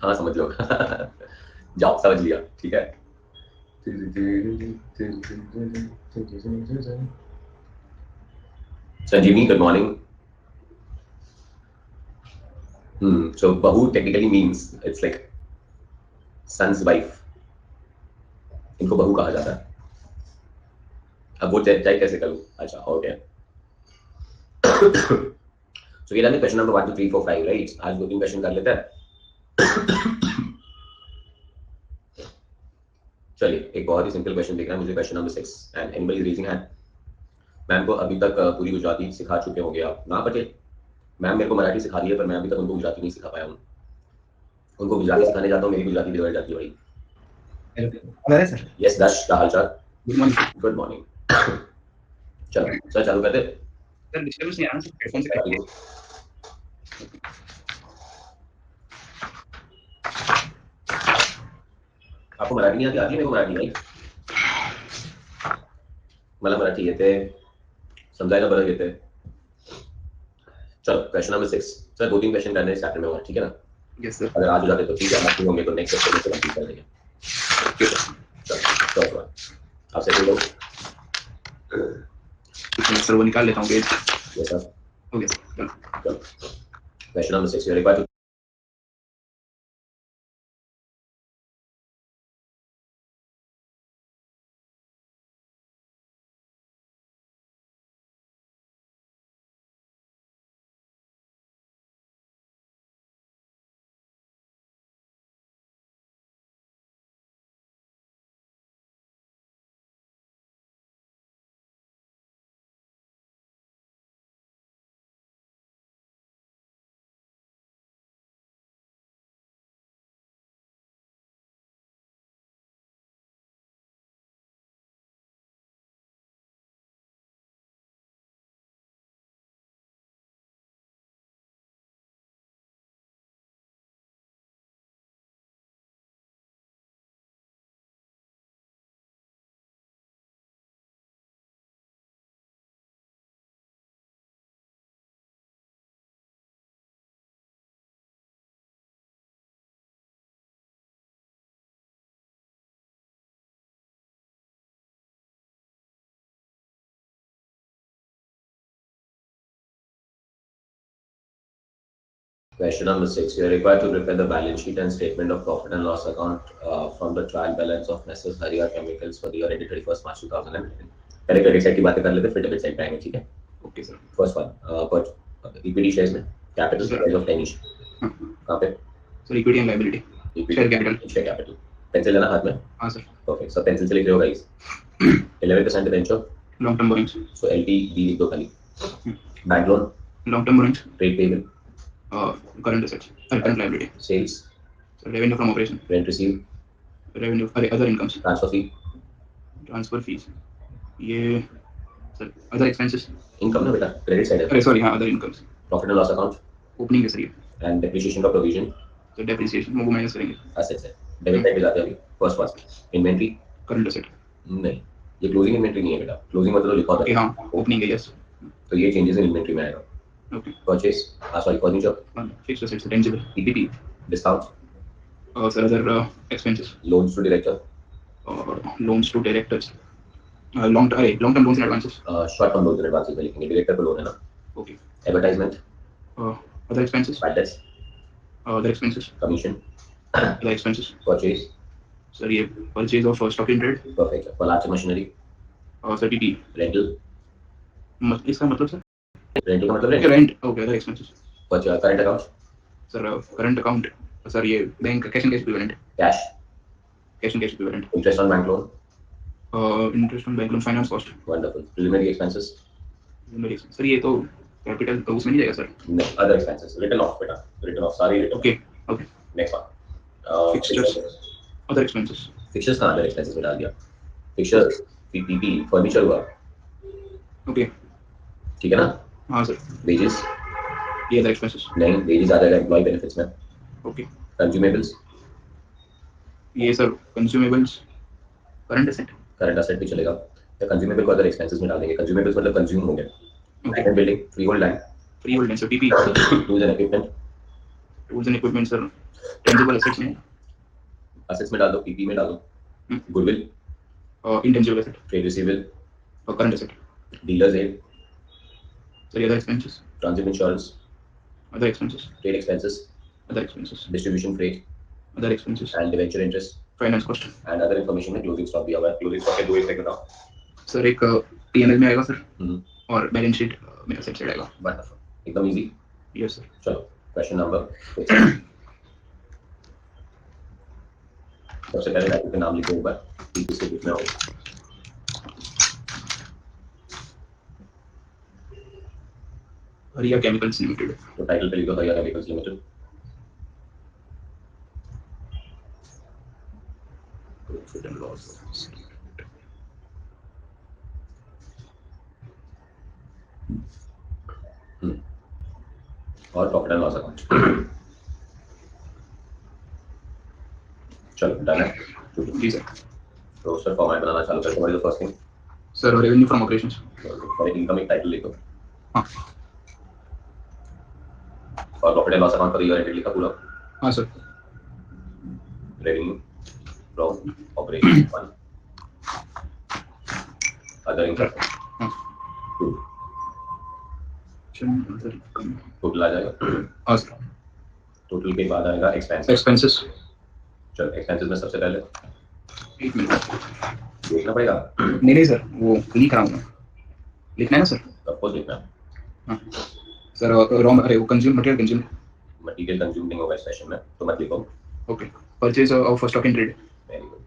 हाँ समझ लो। जाओ समझ लिया, ठीक है। Sanjeevani, good morning. So bahu technically means it's like son's wife. इनको बहू कहा जाता है। अब वो चाहे कैसे करूं। अच्छा ओके। So ये जाने क्वेश्चन नंबर 1 2 3 4 5 राइट। आज 2-3 क्वेश्चन कर लेते हैं। चलिए एक बहुत ही सिंपल क्वेश्चन दिख रहा है मुझे, question number 6 and anybody raising hand. Ma'am को अभी तक पूरी गुजराती सिखा चुके होंगे आप ना पटेल। मैम मेरे को मराठी सिखा रही है पर मैं अभी तक उनको गुजराती नहीं सिखा पाया हूँ। उनको गुजराती सिखाने जाता हूँ, मेरी गुजराती बिगड़ जाती है भाई। Hello sir. यस दश, क्या हाल चाल? Good morning. Good morning. चलो सर चालू करते। सर डिस्टर्बेंस नहीं आ रहा सर, हेडफोन से कनेक्ट है। आपको मराठी नहीं आती? मेरे को मराठी भाई, मला मराठी येते, समझाएगा बरं येते। चलो क्वेश्चन नंबर 6 सर 2-3 क्वेश्चन करने इस चैप्टर में और, ठीक है ना? Yes sir. अगर आज हो जाते तो ठीक है, बाकी होंगे तो नेक्स्ट क्वेश्चन से कंप्लीट कर लेंगे। चलो आप सेकंड लो। सर वो निकाल लेता हूँ page. Yes sir. Okay sir. चलो क्वेश्चन नंबर 6 एक बार Question number 6. You are required to prepare the balance sheet and statement of profit and loss account from the trial balance of Messrs. Haria Chemicals for the year ended 31st March 2011. पहले credit side की बातें कर लेते, फिर debit side पे आएंगे, ठीक है? Okay sir. First one equity shares में कैपिटल प्राइस ऑफ 10 ईच कहां पे? Sir equity and liability, share capital. Share capital. Pencil लेना हाथ में? हाँ सर। परफेक्ट। सब पेंसिल से लिख रहे हो guys? 11% debenture, long term borrowings. So LTV लिख दो खाली। Bank loan, long term borrowings. Trade payable, current assets, current liability. Sales, revenue from operation, rent receive, revenue other incomes, transfer fee, transfer fees. ये sir other expenses. Income ना बेटा, credit side है। अरे sorry, हाँ other incomes. Profit and loss account, opening है sir ये। And depreciation का provision, तो डेप्रिसिएशन वो माइनस करेंगे। एसेट्स है। डेबिट साइड पे जाते हैं अभी। First pass inventory, current asset. नहीं ये क्लोजिंग इन्वेंट्री नहीं है बेटा, क्लोजिंग मतलब लिखा होता ओके है। हाँ, ओपनिंग है यस। तो ये चेंजेस इन इन्वेंट्री में आएगा। Okay. Purchase, sorry furniture, fixed assets, tangible, PPP. Discount, sir other expenses, loans to director, loans to directors, long term loans and advances. Short term loans and advances में लिखेंगे, director को loan है ना। Okay. Advertisement, other expenses, bad debts, other expenses, commission, other expenses. Purchase, sir ये purchase of stock in trade. Perfect. Plant machinery, sir PP. Rental, इसका मतलब sir rental का मतलब rent. Okay, other expenses. Current account, sir current account. Sir ये bank cash and cash equivalent, cash, cash and cash equivalent. Interest on bank loan, interest on bank loan, finance cost. Wonderful. Preliminary expenses, sir ये तो capital तो उसमें नहीं जाएगा sir. नहीं other expenses, written off बेटा, written off सारी written. Okay okay. Next one fixtures, other expenses. Fixtures कहां अदर एक्सपेंसेस में डाल दिया? फिक्सचर्स पीपीपी फर्नीचर हुआ, ओके ठीक है ना? हाँ सर। वेजेस, ये अदर एक्सपेंसेस। नहीं वेजेस आ जाएगा एम्प्लॉय बेनिफिट्स में। ओके। कंज्यूमेबल्स, ये sir consumables, current asset. Current asset भी चलेगा, या कंज्यूमेबल को अदर एक्सपेंसेस में डाल देंगे। कंज्यूमेबल्स मतलब कंज्यूम हो गया। Okay. Land building, freehold land, freehold land, sir PP. Tools and equipment, tools and equipment sir, tangible assets में, असेट्स में डाल दो, पीपी में डालो, goodwill, intangible asset trade receivable, और current asset dealers aid, sir, other expenses, transit insurance, other expenses, trade expenses, other expenses, distribution freight other expenses, and debenture interest finance cost. And other information में closing stock दिया हुआ है। Closing stock के दो एक बताओ। Sir एक PNL में आएगा सर, हम्म, और बैलेंस शीट में एसेट साइड आएगा। वंडरफुल, एकदम इजी। Yes sir. चलो क्वेश्चन नंबर 6। सबसे पहले टाइटल का नाम लिखो ऊपर, किसके कितना हो। हरिया केमिकल्स लिमिटेड। तो टाइटल पे लिखो हरिया chemicals limited. Profit and loss. और प्रॉफिट एंड लॉस अकाउंट। चलो डन है। जी सर। तो सर फॉर्मेट बनाना चालू करते हैं। First thing sir, revenue from operations. पहले इनकम एक टाइटल लिखो, हाँ और profit and loss account for year ended लिखा पूरा। हाँ sir. Revenue from operation 1, other income हाँ 2, टोटल आ जाएगा। हाँ सर। टोटल के बाद आएगा एक्सपेंस। एक्सपेंसेस। चलो एक्सपेंसेस में सबसे पहले एक मिनट। देखना पड़ेगा। नहीं सर, वो लिख रहा हूँ मैं। लिखना है ना सर? सबको देखना। हाँ सर, रॉ अरे वो consume material consume. Material consume नहीं होगा इस सेशन में, तो मत लिखो। Okay. Purchase of stock in trade. Very good.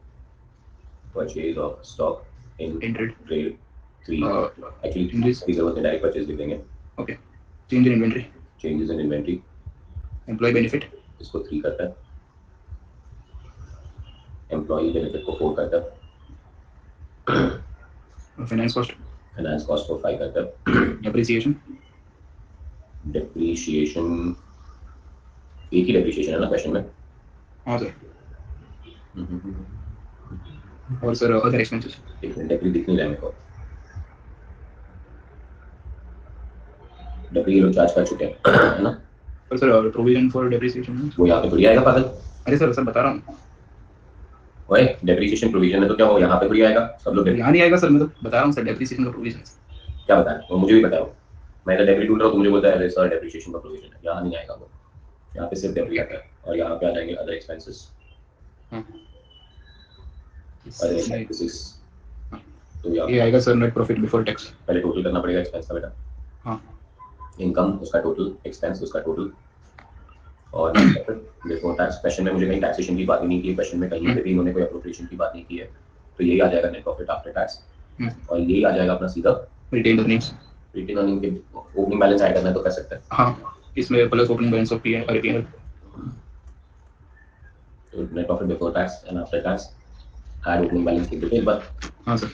Purchase of stock in in trade. Trade 3, actually changes. की जरूरत है, डायरेक्ट परचेज लिख देंगे। Okay. Change in inventory. Changes in inventory, employee benefit. इसको 3 करता है। एम्प्लॉई बेनिफिट को 4 करता है। Finance cost. फाइनेंस कॉस्ट को 5 करता है। डेप्रिसिएशन। डेप्रीशिएशन, एक ही डेप्रीशिएशन है ना क्वेश्चन में। हाँ सर। और सर अदर एक्सपेंसेस। एक मिनट, डेप्री दिख नहीं रहा है मेरे को। डेप्री ये लोग चार्ज कर चुके हैं है ना। पर सर प्रोविजन फॉर डेप्रिसिएशन। वो यहाँ पे थोड़ी आएगा पागल। अरे सर सर बता रहा हूँ। ओए डेप्रीशिएशन प्रोविजन है तो क्या वो यहाँ पे थोड़ी आएगा। सब लोग यहाँ नहीं आएगा सर, मैं तो बता रहा हूँ सर, डेप्रिसिएशन का प्रोविजन। क्या बताएं, वो मुझे भी बताओ। मैं तो डेप्री ढूंढ रहा हूँ, मुझे बोलता है अरे सर डेप्रीशिएशन का प्रोविजन है, यहाँ नहीं आएगा वो। यहाँ पे सिर्फ डेप्री आता है, और यहाँ पे आ जाएंगे अदर एक्सपेंसेस। अदर एक्सपेंसेस तो ये आएगा sir net profit before tax. पहले टोटल करना पड़ेगा एक्सपेंस का बेटा। हाँ। इनकम उसका टोटल, एक्सपेंस उसका टोटल, और बिफोर टैक्स। क्वेश्चन में मुझे कहीं टैक्सेशन की बात ही नहीं की है, क्वेश्चन में कहीं पे भी इन्होंने कोई अप्रोप्रिएशन की बात नहीं की है, तो यही आ जाएगा नेट प्रॉफिट आफ्टर टैक्स। और यही आ जाएगा अपना सीधा रिटेन अर्निंग्स। रिटेन अर्निंग के ओपनिंग बैलेंस ऐड करना है तो कर सकते हैं। हाँ, इसमें plus opening balance of PNL और पीएनएल। तो net profit before tax and after tax add opening balance की डिटेल पर। हाँ सर।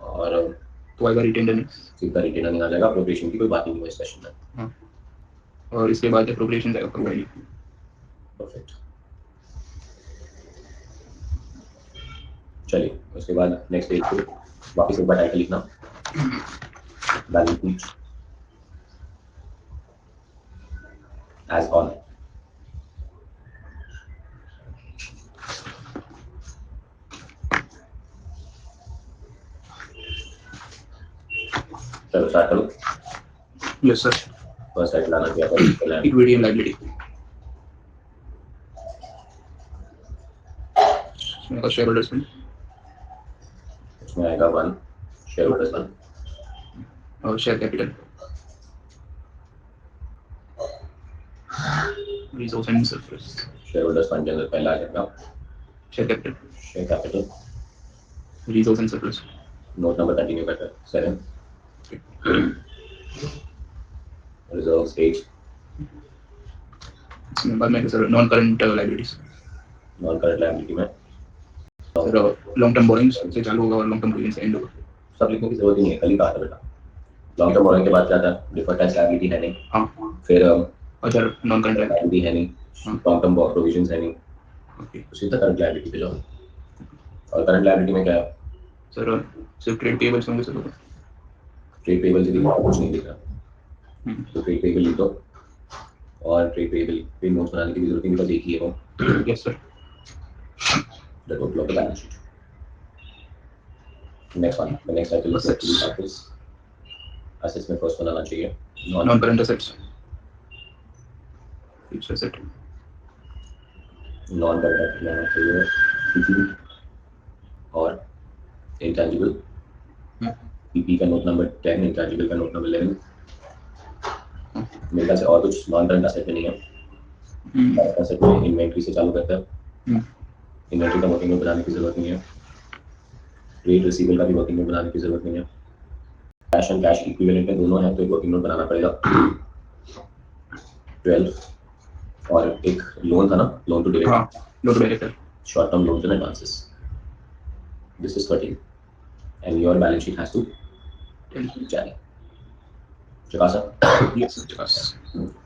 और तो आएगा रिटेन अर्निंग्स। सीधा रिटेन अर्निंग आ जाएगा, अप्रोप्रिएशन की कोई बात ही नहीं है इस क्वेश्चन में। हाँ, और इसके बाद अप्रोप्रिएशन आएगा कंबाइंड। परफेक्ट। चलिए उसके बाद नेक्स्ट पेज पे वापस एक बार टाइटल लिखना, बैलेंस शीट एज ऑन। चलो स्टार्ट करो। Yes sir. फर्स्ट टाइटल आना चाहिए इक्विटी एंड लायबिलिटी। इसमें का शेयर होल्डर्स फंड। इसमें आएगा 1 शेयर होल्डर्स फंड, और share capital. Resource and surplus. Share holders fund के अंदर पहला आ जाएगा share capital. Share capital. Resource and surplus. Note number continue करते हैं 7। Reserve stage. इसमें बाद में sir non current liabilities. Non current liability में सर लॉन्ग टर्म बोरिंग्स से चालू होगा और लॉन्ग टर्म प्रोविजन से एंड होगा। सब लिखने की जरूरत ही नहीं है, कल ही कहा था बेटा। लॉन्ग टर्म बोरिंग के बाद क्या था, डिफर्ड टैक्स लायबिलिटी है नहीं। हाँ। फिर अदर नॉन करंट लायबिलिटी है नहीं, लॉन्ग टर्म प्रोविजंस है नहीं। ओके। तो सीधा करंट लायबिलिटी पे जाओ। और करंट लायबिलिटी में क्या है सर, सिर्फ ट्रेड पेबल्स होंगे सर। ट्रेड पेबल से कुछ नहीं दिख रहा, तो ट्रेड पेबल लिख दो। और ट्रेड पेबल पे नोट्स बनाने की भी जरूरत नहीं, बिकॉज एक ही है वो. Yes, sir. The total of the balance sheet. Next one, the next title is Assets. assets. Assets में first one आना चाहिए Non-current assets. Fixed asset. non-current asset में आना चाहिए PP और intangible. PP का नोट नंबर 10, intangible का note number 11. मेरे ख्याल से और कुछ non-current asset में नहीं है. current asset में inventory से चालू करता है. इन्वेंट्री का वर्किंग नोट बनाने की जरूरत नहीं है. ट्रेड रिसीवेबल का भी वर्किंग नोट बनाने की जरूरत नहीं है. कैश एंड कैश इक्विवेलेंट में दोनों है तो एक वर्किंग नोट बनाना पड़ेगा. 12 और एक लोन था ना, loan to director. Loan to director. Short term loans and advances. This is 13 and your balance sheet has to tally. चुका sir. Yes, sir.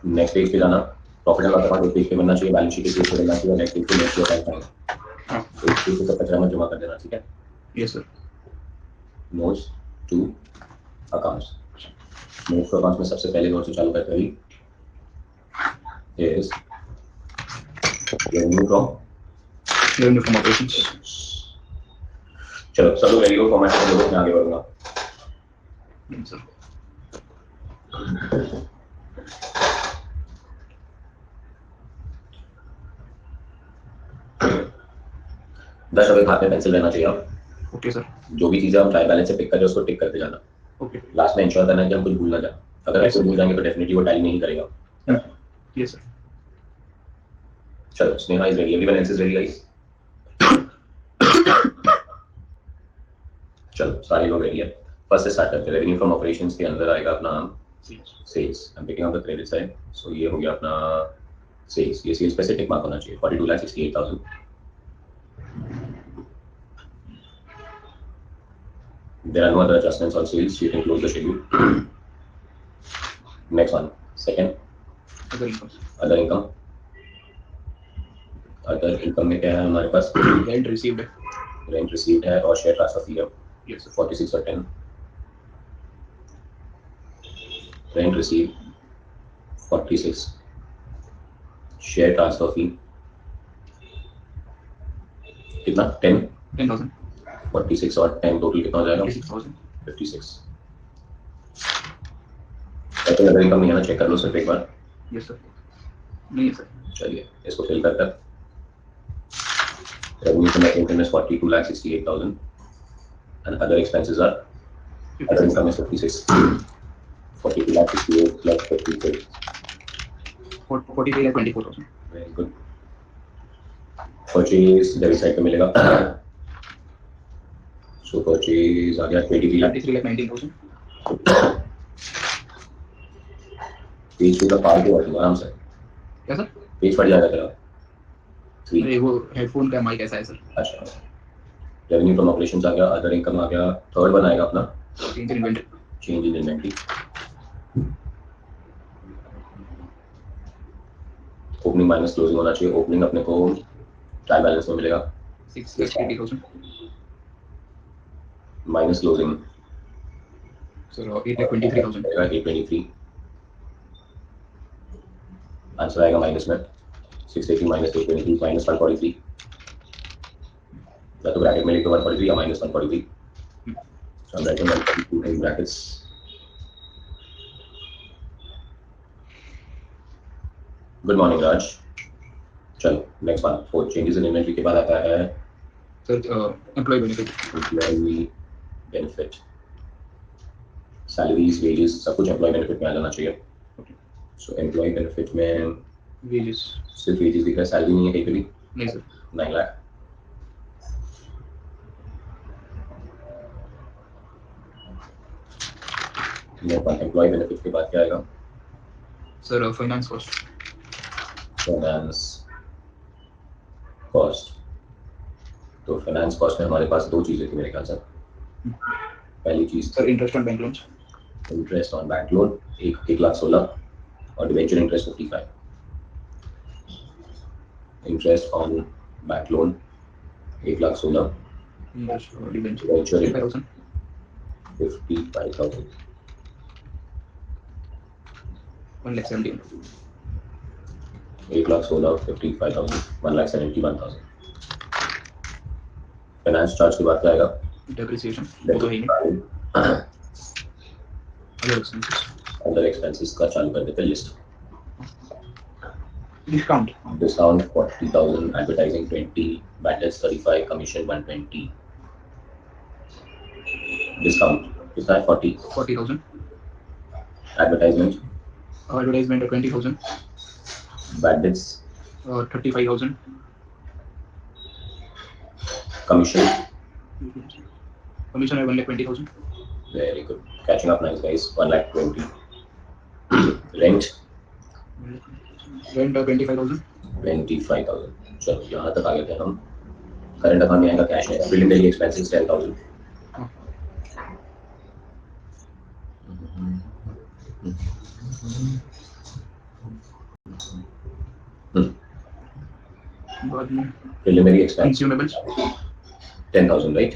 Next page पे जाना. प्रॉफिट एंड लॉस अकाउंट एक पेज पे बनना चाहिए, balance sheet एक page पे बनना चाहिए, नेक्स्ट पेज पे नेक्स्ट ईयर टाइम फाइनल एक पेज पे सब कचरा मत जमा कर देना. ठीक है. Yes, sir. Notes to accounts. Notes to accounts में सबसे पहले नोट से चालू करते हुए is revenue from Revenue from operations. चलो सब लोग रेडियो फॉर्मेट में लोगों में आगे बढ़ूंगा. Yes, sir. 10 रुपए हाथ में पेंसिल रहना चाहिए. आप Okay, sir. जो भी चीजें हम ट्राई बैलेंस से पिक कर रहे हैं उसको टिक करते जाना. Okay. लास्ट में इंश्योर करना है कि हम कुछ भूल ना जाए. अगर Yes, ऐसे भूल जाएंगे तो डेफिनेटली वो टैली नहीं करेगा. Yes, sir. चलो Sneha is ready, everyone else is ready guys. चलो सारे लोग रेडी है. फर्स्ट से स्टार्ट करते हैं. रेवेन्यू फ्रॉम ऑपरेशंस के अंदर आएगा अपना sales. I am picking up the credit side. So ये हो गया अपना सेल्स. ये सेल्स पे से टिक मार्क होना चाहिए. 42,68,000. There are no other adjustments on sales. You can close the schedule. Next one. Second. Other income. Other income. Other income में क्या है हमारे पास? Rent received. Rent received है और share transfer fee है. Yes, sir. 46 और 10. Rent received 46. Share transfer fee कितना? 10. 10,000. 46 और 10 टोटल कितना हो जाएगा? 56,000. 56. ऐसे अदर इनकम नहीं है ना, चेक कर लो सिर्फ एक बार. Yes, sir. नहीं है, sir. चलिए इसको फिल करते हैं. Revenue from net income is 42,68,000 and other expenses are other income is 56. 42,68 plus 56. 43 या 24,000. Very good. Purchase debit side पे मिलेगा. So purchase आ गया 23 lakh. 23 लाख 19,000. पेज पे का पार के वर्किंग आराम से. क्या सर? पेज फट जाएगा तेरा. 3. अरे वो हेडफोन का माइक ऐसा है सर. अच्छा. रेवेन्यू फ्रॉम ऑपरेशंस आ गया, अदर इनकम आ गया. थर्ड वन आएगा अपना change in inventory. Change in inventory. Opening minus closing होना चाहिए. ओपनिंग अपने को ट्रायल बैलेंस में मिलेगा 6,80,000. Minus closing sir 8,23,000. 823. आंसर आएगा माइनस में 680 माइनस 823 माइनस 143. या तो ब्रैकेट में लिख दो 143 या minus 143. So I'm writing 142 in brackets. Good morning Raj. चलो next one. Four changes in inventory के बाद आता है sir employee benefit. Employee benefit. Salaries wages सब कुछ एम्प्लॉय बेनिफिट में आ जाना चाहिए. सो एम्प्लॉय बेनिफिट में वेजेस. सिर्फ वेजेस दिख रहा है, सैलरी नहीं है कहीं पे भी. नहीं सर. 9 लाख. एम्प्लॉय बेनिफिट के बाद क्या आएगा? Sir finance cost. Finance cost. तो फाइनेंस कॉस्ट में हमारे पास दो चीजें थी मेरे ख्याल से. पहली चीज sir interest on bank loans. Interest on bank loan 1,16,000 और debenture interest 55. Interest on bank loan 1,16,000. Debenture 55,000. 55,000. 1,70,000. 8,16,55,000, 1,71,000. Finance charge के बाद क्या आएगा? डेप्रिसिएशन, वो तो है ही नहीं। अदर एक्सपेंसेस का चालू कर देते हैं list. Discount 40,000, advertising 20, batters 35, commission 120, discount कितना है? 40,000, advertisement 20,000, bad debts 35,000, commission commission है 1,20,000, very good, catching up nice guys, 1,20,000. Rent 25,000, 25,000. चलो यहाँ तक आ गए थे हम. करंट अकाउंट में आएगा कैश है. Preliminary expenses 10,000. बाद में preliminary expense consumables 10,000 right.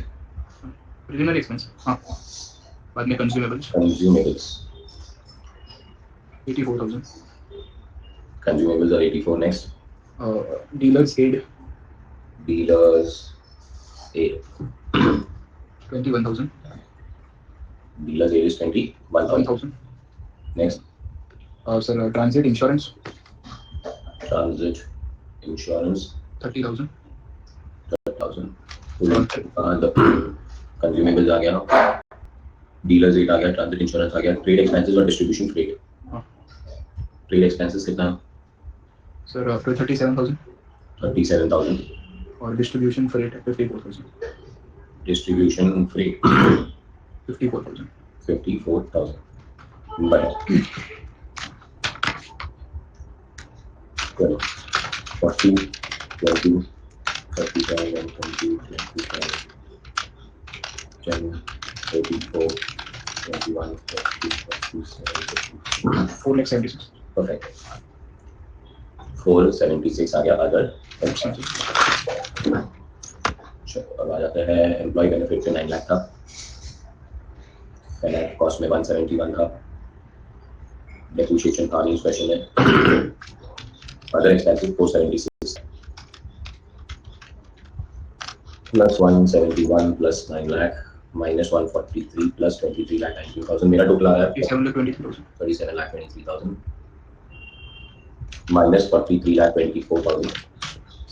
Preliminary expense, हाँ, बाद में कंज्यूमेबल्स कंज्यूमेबल्स 84,000, कंज्यूमेबल्स और 84. Next dealers aid dealers aid 21,000, dealers aid is 21,000. 1,000, next sir transit insurance transit insurance 30,000, 30,000. Consumables आ गया, डीलर्स एड आ गया, ट्रांजिट इंश्योरेंस आ गया, ट्रेड एक्सपेंसेस और डिस्ट्रीब्यूशन फ्रेट. ट्रेड एक्सपेंसेस कितना है? सर 37,000, 37,000. और distribution freight 54,000, distribution freight 54,000, 54,000. But 40, 20, 35, 20, 25, 10, 84, 21, 40, 47, 4,76,000, perfect. 476 आ गया अदर. चलो अब आ जाते हैं एम्प्लॉय बेनिफिट पे 9 लाख था, फाइनेंस कॉस्ट में 171 था, डेप्रिसिएशन था नहीं स्पेशल में, other expenses 476 plus 171 plus 9 lakh minus 143 plus 23 lakh 19,000. मेरा टोटल आया 37,23,000 माइनस 43 लाख 24,000.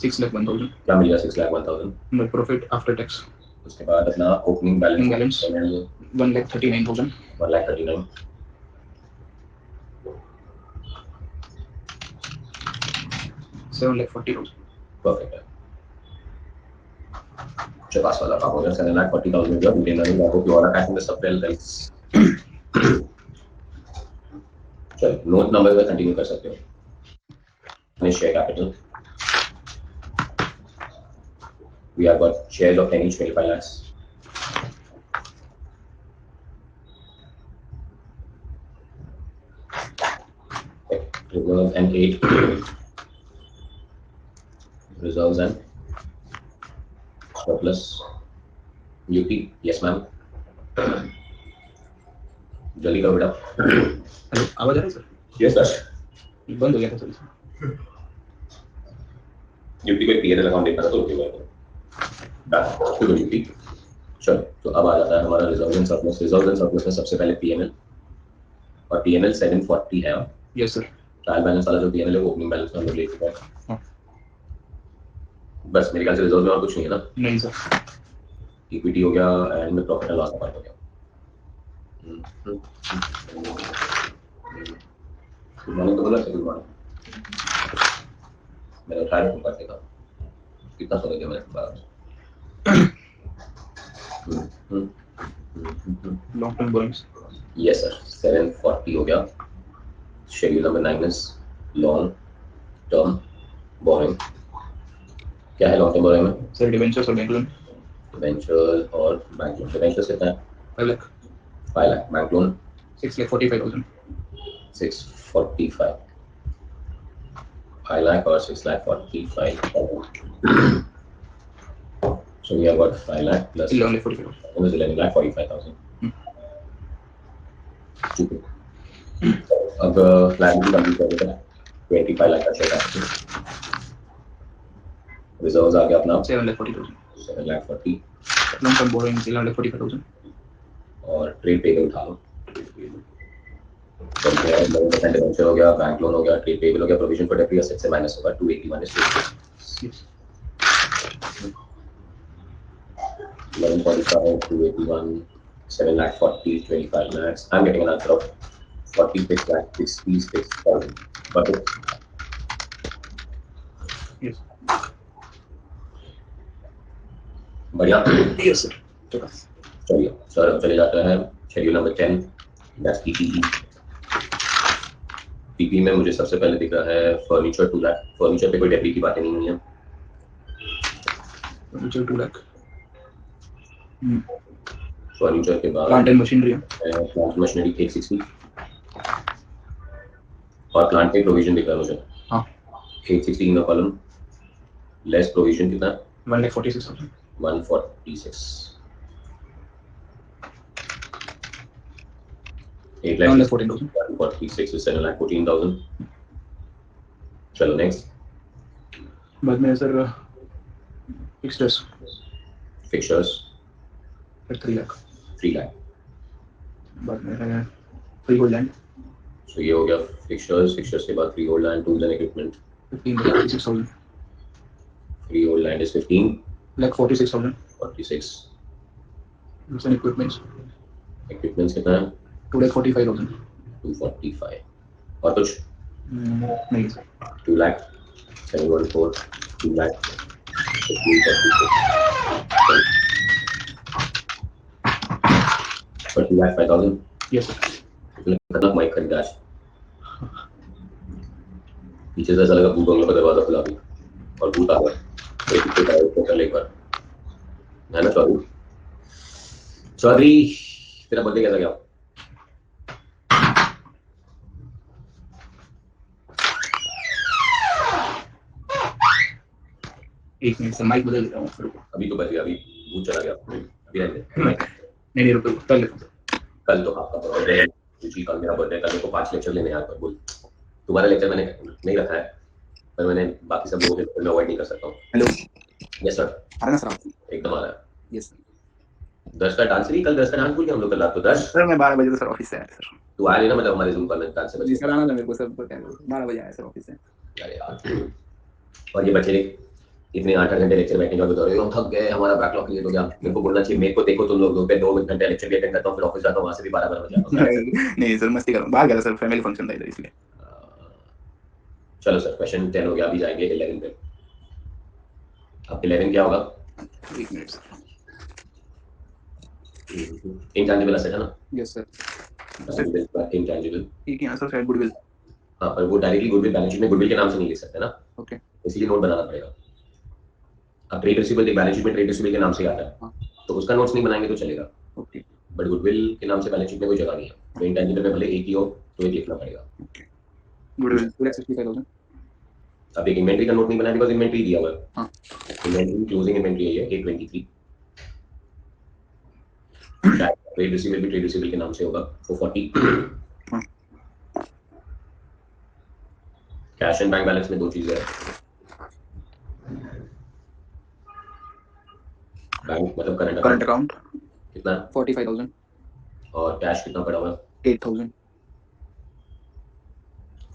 6,01,000, क्या मिल गया? 6,01,000. नेट प्रॉफिट आफ्टर टैक्स उसके बाद अपना ओपनिंग बैलेंस 1,39,000, 1,39,000. 7,40,000, परफेक्ट है. पास वाला काम हो गया. 7,40,000 जो रिटेन अर्निंग आपको प्योर अटैकिंग द सबवेल गाइस. चलो नोट नंबर में कंटिन्यू कर सकते हो. Share capital we have got shares of 10 each 25 lakhs. Reserves and 8 reserves and surplus. UP yes ma'am. जल्दी करो बेटा. हेलो, आवाज आ रहा है सर? Yes sir. बंद हो गया था सर. यूपी पे पीएनएल अकाउंट देखना था तो रुके हुए डन यूपी. चलो तो अब आ जाता है हमारा reserve and surplus. Reserve and surplus में सबसे पहले पीएनएल, और पीएनएल 740 है. Yes sir. ट्रायल बैलेंस वाला जो पीएनएल है वो ओपनिंग बैलेंस में हम लोग ले चुके हैं. बस मेरे ख्याल से रिजर्व में और कुछ नहीं है ना? नहीं सर. इक्विटी हो गया एंड में प्रॉफिट एंड लॉस अकाउंट हो गया. Good morning. तो बोला गुड मॉर्निंग. मैंने ट्राई कर देखा कितना सो गया मैंने बाहर. Long term borrowings. Yes sir. 740 हो गया. Schedule number 9 is long term borrowing. क्या है लॉन्ग टर्म बोरिंग में? सर डिबेंचर्स और बैंक लोन. डिबेंचर्स और बैंक लोन. डिबेंचर्स कितना है? 5 lakh. 5 lakh. Bank loan 6,45,000. 645. 5 lakh or 6,45,000. So we have got 5 lakh plus 11,45,000. it was 11,45,000. ठीक है. अब प्लान भी कंप्लीट कर देते हैं. 25 लाख का शेयर कैपिटल। रिजर्व्स आ गया अपना 7,40,000. 7,40,000 Long term borrowing 11,45,000. और ट्रेड पेबल उठा लो। 11% डिवेंचर हो गया, बैंक लोन हो गया, ट्रेड पेबल हो गया, प्रोविजन फॉर डेब्ट एसेट से माइनस होगा 281 is 1145, 281, 7 lakh 40, 25 lakhs. I'm getting an answer of 46 lakh 66,000. But Yes. बढ़िया। Yes, sir. चलिए सर, चले जाते हैं schedule number 10, that's PPE. PP में मुझे सबसे पहले दिख रहा है फर्नीचर 2 लाख। फर्नीचर पे कोई डेब्ट की बातें नहीं हुई हैं। Furniture 2 lakh. फर्नीचर के बाद Plant and machinery. Plant machinery 860 और प्लांट पे प्रोविजन दिख रहा है मुझे। हाँ. 860 इन कॉलम, लेस प्रोविजन कितना? 1,46,000. 146। 1,14,000. 146 is 7,14,000। चलो नेक्स्ट। बाद में sir fixtures fixtures 3 lakh. 3 lakh. बाद में है फ्री होल्ड लैंड सो ये हो गया फिक्चर्स। फिक्चर्स के बाद free hold land, tools and equipment. 15,46,000. Free hold land is 1,46,000. 46। Tools and equipments equipments कितना है? 2,45,000. 245। और कुछ? नहीं sir. 2 lakh 714, 2 lakh 5,000। Yes sir. खतरनाक माइक खरीदा आज। पीछे से ऐसा लगा भूत बंगलों का दरवाजा खुला भी और भूत आ गया। कर ले एक बार, है ना चौधरी? चौधरी तेरा बर्थडे कैसा गया? एक मिनट से माइक बदल देता हूँ. अभी तो बच गया, अभी भूत चला गया। अभी रहने नहीं रुको कल लेता हूँ. कल तो आपका बर्थडे है जी, कल मेरा बर्थडे। कल को 5 लेक्चर लेने यार पर बोल। तुम्हारा लेक्चर मैंने नहीं रखा है, पर मैंने बाकी सब लोगों के लेक्चर में अवॉइड नहीं कर सकता हूँ। हेलो. Yes sir. आ रहा है सर? एकदम आ रहा है। Yes sir. 10 का डांस नहीं, कल 10 का डांस भूल गए हम लोग कल रात को। 10 सर मैं 12 बजे तो सर ऑफिस से आया सर. तू आया नहीं ना, मतलब हमारे जूम कॉल में डांस से जी बचे। सर आना था मेरे को सर, 12 बजे आया सर ऑफिस से. अरे यार, और ये बच्चे इतने 8 घंटे लेक्चर बैठने का बता रहे हो, थक गए, हमारा बैकलॉग क्लियर हो गया। मेरे को बोलना चाहिए, मेरे को देखो तुम लोग पे 2 घंटे लेक्चर भी अटेंड करता हूँ, फिर ऑफिस जाता हूँ, वहां से भी 12 बजे जाता हूँ। नहीं सर मस्ती कर रहा हूँ, बाहर गया सर, फैमिली फंक्शन था इधर इसलिए. चलो सर, क्वेश्चन 10 हो गया, अभी जाएंगे 11 पे। अब 11 क्या होगा? एक मिनट सर. इंटैंजिबल एसेट है ना? Yes sir. इंटैंजिबल ठीक है सर, शायद गुडविल. हाँ, पर वो डायरेक्टली गुडविल बैलेंस शीट में गुडविल के नाम से नहीं लिख सकते ना, ओके. इसीलिए नोट बनाना पड़ेगा। अब ट्रेड रिसीवेबल एक बैलेंस शीट में ट्रेड रिसीवेबल के नाम से आता है, तो उसका नोट्स नहीं बनाएंगे तो चलेगा। ओके. बट गुडविल के नाम से बैलेंस शीट में कोई जगह नहीं है, तो इंटैंजिबल में भले एक ही हो तो एक लिखना पड़ेगा। ओके. गुडविल 2,65,000. अब एक इन्वेंटरी का नोट नहीं बनाया बिकॉज इन्वेंटरी दिया हुआ है। हाँ. इन्वेंटरी क्लोजिंग इन्वेंटरी है 823। ट्रेड रिसीवेबल भी ट्रेड रिसीवेबल के नाम से होगा 440। कैश एंड बैंक बैलेंस में 2 चीजें हैं। बैंक मतलब करंट अकाउंट कितना? 45,000. और कैश कितना पड़ा हुआ है? 8,000.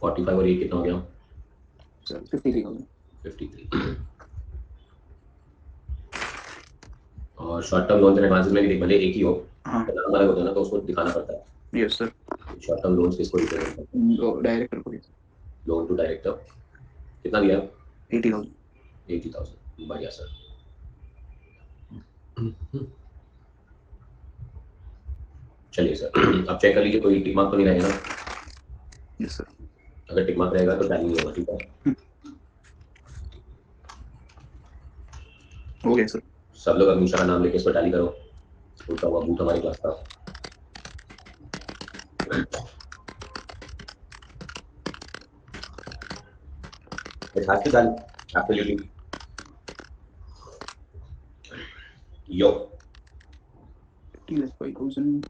45 और 8 कितना हो गया? सर 53,000. 53। और short term loans and advances में भी देख, भले एक ही हो, हाँ. नाम अलग होता है ना, तो उसको दिखाना पड़ता है। Yes sir. Short term loans किसको रिप्रेजेंट करते हैं? डायरेक्टर को. लोन टू डायरेक्टर कितना दिया? 80,000. 80,000। बढ़िया सर। चलिए सर, अब चेक कर लीजिए कोई टिक मार्क तो नहीं रहेगा ना? Yes sir. अगर टिक मार्क रहेगा तो टैली नहीं होगा, ठीक है? हो गया सर. सब लोग अग्निशा का नाम लेके इसको टैली करो। उल्टा हुआ बूथ हमारी क्लास का। It has to done. Absolutely. Yo. 5,000.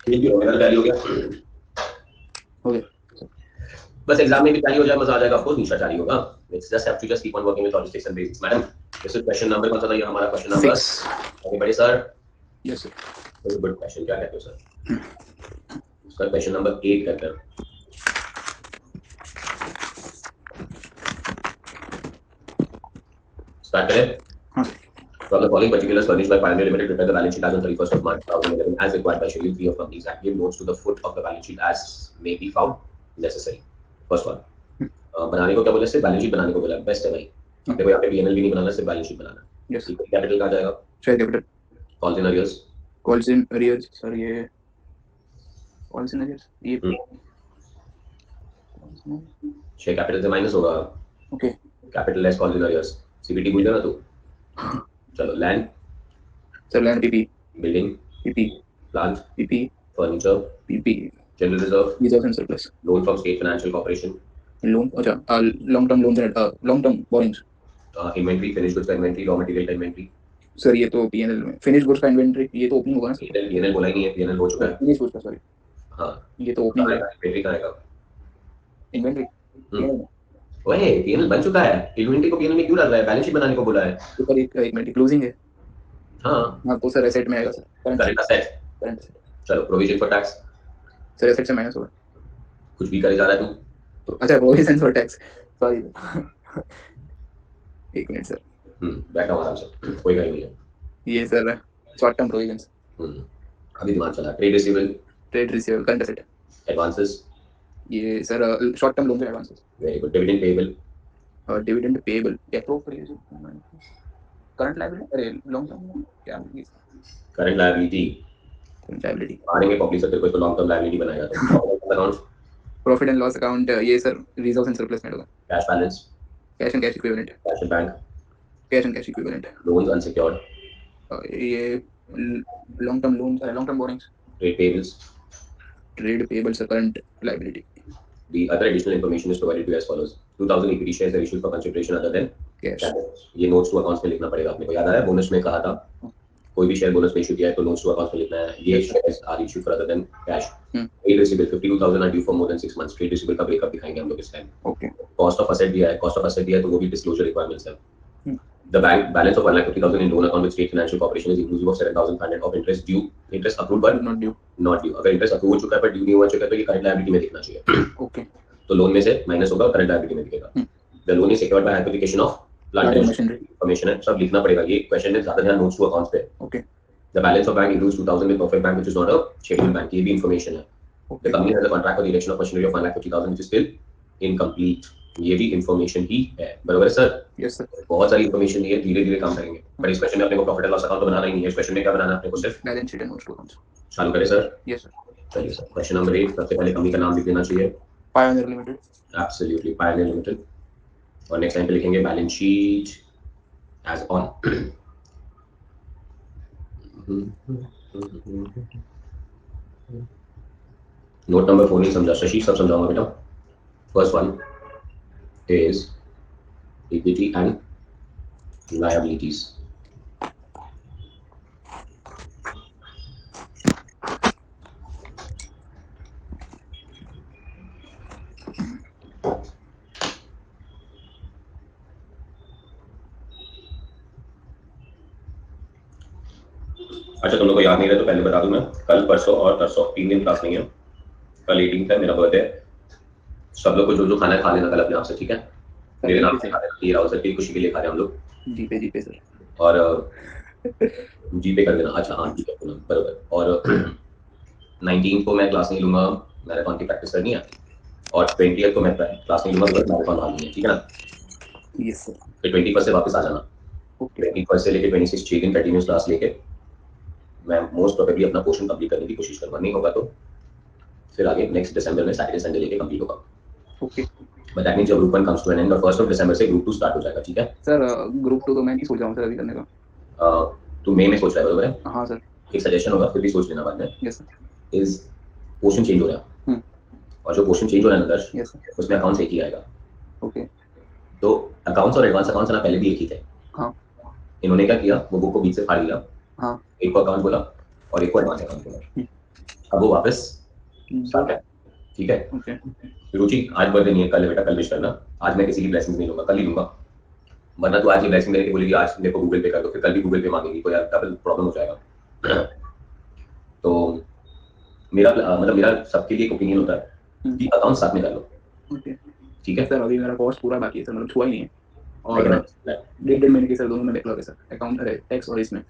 ठीक है, मेरा टैली हो गया। ओके बस एग्जाम में भी टैली हो जाए मजा आ जाएगा। ऑफ कोर्स दूसरा टैली होगा। It's just have to just keep on working with logistics and basics. Madam this is question number कौन सा था? ये हमारा question number 6। Everybody sir. Yes sir. Very good question. क्या कहते हो सर? इसका क्वेश्चन नंबर 8 कहते हैं। स्टार्ट करें? हाँ From the following particulars furnished by Pioneer Limited, prepare the balance sheet as on 31st of March 2011 as required by Schedule 3 of Companies Act. Give notes to the foot of the balance sheet as may be found necessary. First one. बनाने को क्या बोला? सिर्फ balance sheet बनाने को बोला। Best है भाई। अपने को यहाँ पे पीएनएल भी नहीं बनाना, सिर्फ बैलेंस शीट बनाना। यस कैपिटल कहाँ जाएगा? Share capital. Calls in arrears. Calls in arrears sir, ये कॉल्स इन अरियर्स ये शेयर कैपिटल से माइनस होगा। Okay capital less calls in arrears. CBT भूल गया ना तू? चलो land sir, land PP, building PP, plant PP, furniture PP, general reserve reserve and surplus, loan from state financial corporation loan, अच्छा long term loans and long term borings. Inventory finish goods का inventory raw material का inventory. Sir ये तो PNL में finish goods का inventory, ये तो opening होगा ना सर? पीएनएल बोला ही नहीं है, पीएनएल हो चुका है। फिनिश गुड्स का सॉरी, हाँ ये तो ओपनिंग है। इन्वेंट्री कहाँ आएगा? इन्वेंटरी ओए पीएनएल बन चुका है। इन्वेंट्री को पीएनएल में क्यों डाल रहा है? बैलेंस शीट बनाने को बोला है। ऊपर एक मिनट क्लोजिंग है। हाँ तो सर एसेट में आएगा sir, current asset. Current asset. चलो provision for tax. Sir asset से माइनस होगा कुछ भी करे जा रहा है तू। तो अच्छा, प्रोविजन फॉर टैक्स, सॉरी एक मिनट सर। बैठा आराम से, कोई कहीं नहीं है। ये सर शॉर्ट टर्म प्रोविजंस। अभी दिमाग चला। Trade receivable, trade receivable, current asset. Advances, ये sir short term loans and advances. Very good. Dividend payable और डिविडेंड पेएबल, करंट लायबिलिटी, अरे लॉन्ग टर्म क्या है? Current liability. लायबिलिटी मारेंगे पब्लिक सेक्टर को, इसको लॉन्ग टर्म लायबिलिटी बनाएगा तो account. Profit and loss account, ये सर रिजर्व्स एंड सरप्लस में होगा। Cash balance, cash and cash equivalent, cash in bank, cash and cash equivalent. Loans unsecured, ये long term loans, long term borrowings. Trade payables. Trade payables, current liability. The other additional information is provided to you as follows. 2000 equity shares are issued for consideration other than cash. ये notes to accounts में लिखना पड़ेगा। अपने को याद आ रहा है bonus में कहा था कोई भी शेयर बोनस में इशू किया है तो नोट्स टू अकाउंट्स में लिखना है। ये shares are issued for other than cash. Trade receivable 52000 are due for more than 6 months. Trade receivable का ब्रेकअप दिखाएंगे हम लोग इस time. Okay. Cost of asset दिया है, कॉस्ट ऑफ असेट दिया है तो वो भी डिस्क्लोजर रिक्वायरमेंट्स है। The bank balance of 1,50,000 in loan account with state financial corporation is inclusive of 7,500 of interest due, interest accrued but not due, not due. अगर interest अक्रूव हो चुका है पर ड्यू नहीं हुआ चुका है तो ये करंट लायबिलिटी में दिखना चाहिए। ओके। तो लोन में से माइनस होगा और करंट लायबिलिटी में दिखेगा। The loan is secured by hypothecation of plant and machinery. Information है, सब लिखना पड़ेगा। ये क्वेश्चन में ज्यादा ध्यान नोट्स टू अकाउंट्स पे। Okay. The balance of bank includes 2000 with perfect bank which is not a scheduled bank। ये भी इंफॉर्मेशन है। The company has a contract for the erection of machinery of 1,50,000 which is still incomplete। ये भी information ही है। बराबर है sir? Yes sir. बहुत सारी इंफॉर्मेशन दी है, धीरे धीरे काम करेंगे। बट इस क्वेश्चन में अपने को प्रॉफिट एंड लॉस अकाउंट तो बनाना ही नहीं है। इस क्वेश्चन में क्या बनाना है अपने को? सिर्फ balance sheet and notes to accounts. चालू करें सर? Yes sir. चलिए सर, क्वेश्चन नंबर 8 सबसे पहले कंपनी का नाम लिख देना चाहिए। Pioneer limited. Absolutely, Pioneer limited. और नेक्स्ट टाइम पे लिखेंगे balance sheet as on. Note number 4 नहीं समझा शशि, सब समझाऊंगा बेटा। First one is equity and liabilities. अच्छा तुम लोग को याद नहीं रहे तो पहले बता दूं मैं, कल परसों और तरसों 3 दिन क्लास नहीं है। कल 18 है, मेरा बर्थडे है। सब लोग को जो जो खाना है खा लेना कल अपने आप से, ठीक है? मेरे नाम से खा लेना। ये राहुल सर की खुशी के लिए खा रहे हैं हम लोग। जीपे सर। और जीपे कर देना। अच्छा हाँ ठीक है बराबर। और 19 को मैं क्लास नहीं लूंगा, मैराथन की प्रैक्टिस करनी है। और 20 को मैं क्लास नहीं लूंगा, मैराथन भागनी है, ठीक है ना? Yes sir. फिर 21 से वापस आ जाना। 21 से लेके 26 6 दिन कंटिन्यूस क्लास लेके मैं मोस्ट प्रोबेबली अपना पोर्शन कंप्लीट करने की कोशिश करूंगा। नहीं होगा तो फिर आगे नेक्स्ट दिसंबर में सैटरडे संडे लेके कंप्लीट होगा। ओके। बट दैट मींस जब group 1 comes to an end और 1st दिसंबर से ग्रुप 2 स्टार्ट हो जाएगा, ठीक है? सर ग्रुप 2 तो मैं नहीं सोच रहा हूं सर अभी करने का। तू मई में सोच रहा है बराबर है? हां सर। एक सजेशन होगा, फिर भी सोच लेना बाद में। Yes sir. Is portion change हो रहा है और जो पोर्शन चेंज हो रहा है अंदर, यस उसमें अकाउंट्स एक ही आएगा। ओके। तो अकाउंट्स और एडवांस अकाउंट्स ना पहले भी एक ही थे। हां। इन्होंने क्या किया, वो बुक को बीच से फाड़ लिया। हां। एक को अकाउंट बोला और एक को एडवांस अकाउंट बोला। अब वो वापस स्टार्ट है, ठीक है। ओके रुचि आज बर्थडे नहीं है, कल है बेटा, कल विश करना। आज मैं किसी की ब्लेसिंग नहीं लूंगा, कल ही लूंगा, वरना तू आज ये ब्लेसिंग मेरे को बोलेगी आज मेरे को गूगल पे कर दो, फिर कल भी गूगल पे मांगेगी, तो यार डबल प्रॉब्लम हो जाएगा। तो मतलब मेरा सबके लिए एक ओपिनियन होता है कि अकाउंट साथ में कर लो, ओके ठीक है। सर। अभी मेरा कोर्स पूरा बाकी है सर, मतलब छुआ ही नहीं है, I can और understand that. 1.5 महीने की सर दोनों में बैकलॉग है सर, अकाउंट है, टैक्स और इसमें।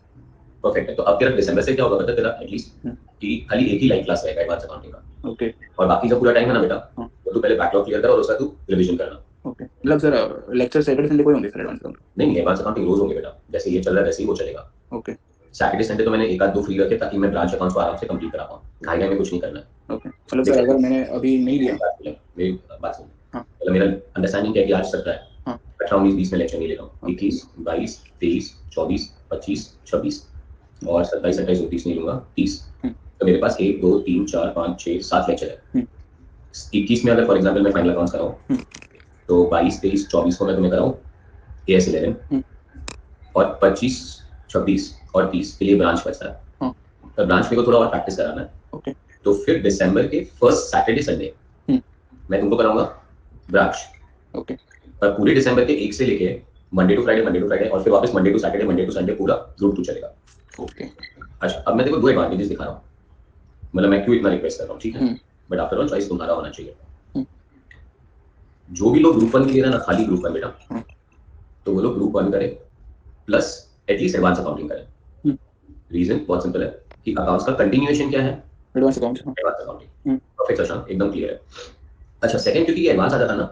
परफेक्ट है। तो अब तेरा दिसंबर से क्या होगा बेटा, तेरा एटलीस्ट हम्म, कि खाली एक ही लाइव क्लास रहेगा एडवांस अकाउंटिंग का, ओके और बाकी का पूरा टाइम है ना बेटा, हाँ तो तू पहले बैकलॉग क्लियर कर और उसका तू रिवीजन करना। ओके, मतलब सर लेक्चर सैटरडे संडे को ही होंगे सर एडवांस अकाउंट? नहीं, एडवांस अकाउंटिंग रोज होंगे बेटा, जैसे ये चल रहा है वैसे ही वो चलेगा। ओके सैटरडे संडे तो मैंने एक आध दो फ्री रखे ताकि मैं ब्रांच अकाउंट्स को आराम से कंप्लीट करा पाऊँ, घाई में कुछ नहीं करना है। ओके, मतलब सर देखिए अगर मैंने अभी नहीं लिया। मेरी बात सुन, हाँ मतलब मेरा अंडरस्टैंडिंग क्या है कि आज 17 है, हाँ 18 19 20 में लेक्चर नहीं ले रहा हूँ, 21 22 23 24 25 26 और 27 28 29 नहीं लूंगा, 30। हम्म, तो मेरे पास 1 2 3 4 5 6 7 लेक्चर है। हम्म, 21 में अगर फॉर एग्जाम्पल मैं फाइनल अकाउंट्स कराऊँ, हम्म, तो 22 23 24 को मैं तुम्हें कराऊँ AS 11, हम्म, और 25 26 और 30 के लिए ब्रांच बचता है। हाँ तो ब्रांच मेरे को थोड़ा और प्रैक्टिस कराना है, ओके तो फिर दिसंबर के फर्स्ट सैटरडे संडे मैं तुमको कराऊंगा ब्रांच, ओके पर पूरे दिसंबर के 1 से लेके मंडे टू फ्राइडे और फिर वापस Monday to Saturday Monday to Sunday पूरा ग्रुप 2 चलेगा। ओके अच्छा, अब मैं देखो दो एडवांटेजेस दिखा रहा हूँ, मतलब मैं क्यों इतना रिक्वेस्ट कर रहा हूँ, ठीक है, बट आफ्टर ऑल चॉइस तुम्हारा होना चाहिए। जो भी लोग ग्रुप 1 के लिए ना खाली ग्रुप 1 बेटा, तो वो लोग ग्रुप 1 करें प्लस एटलीस्ट एडवांस अकाउंटिंग करें। रीजन बहुत सिंपल है कि अकाउंट्स का कंटिन्यूएशन क्या है, advance account. Advance accounting. Perfect sir, एकदम क्लियर है। अच्छा, सेकंड क्योंकि एडवांस आ जाता है ना,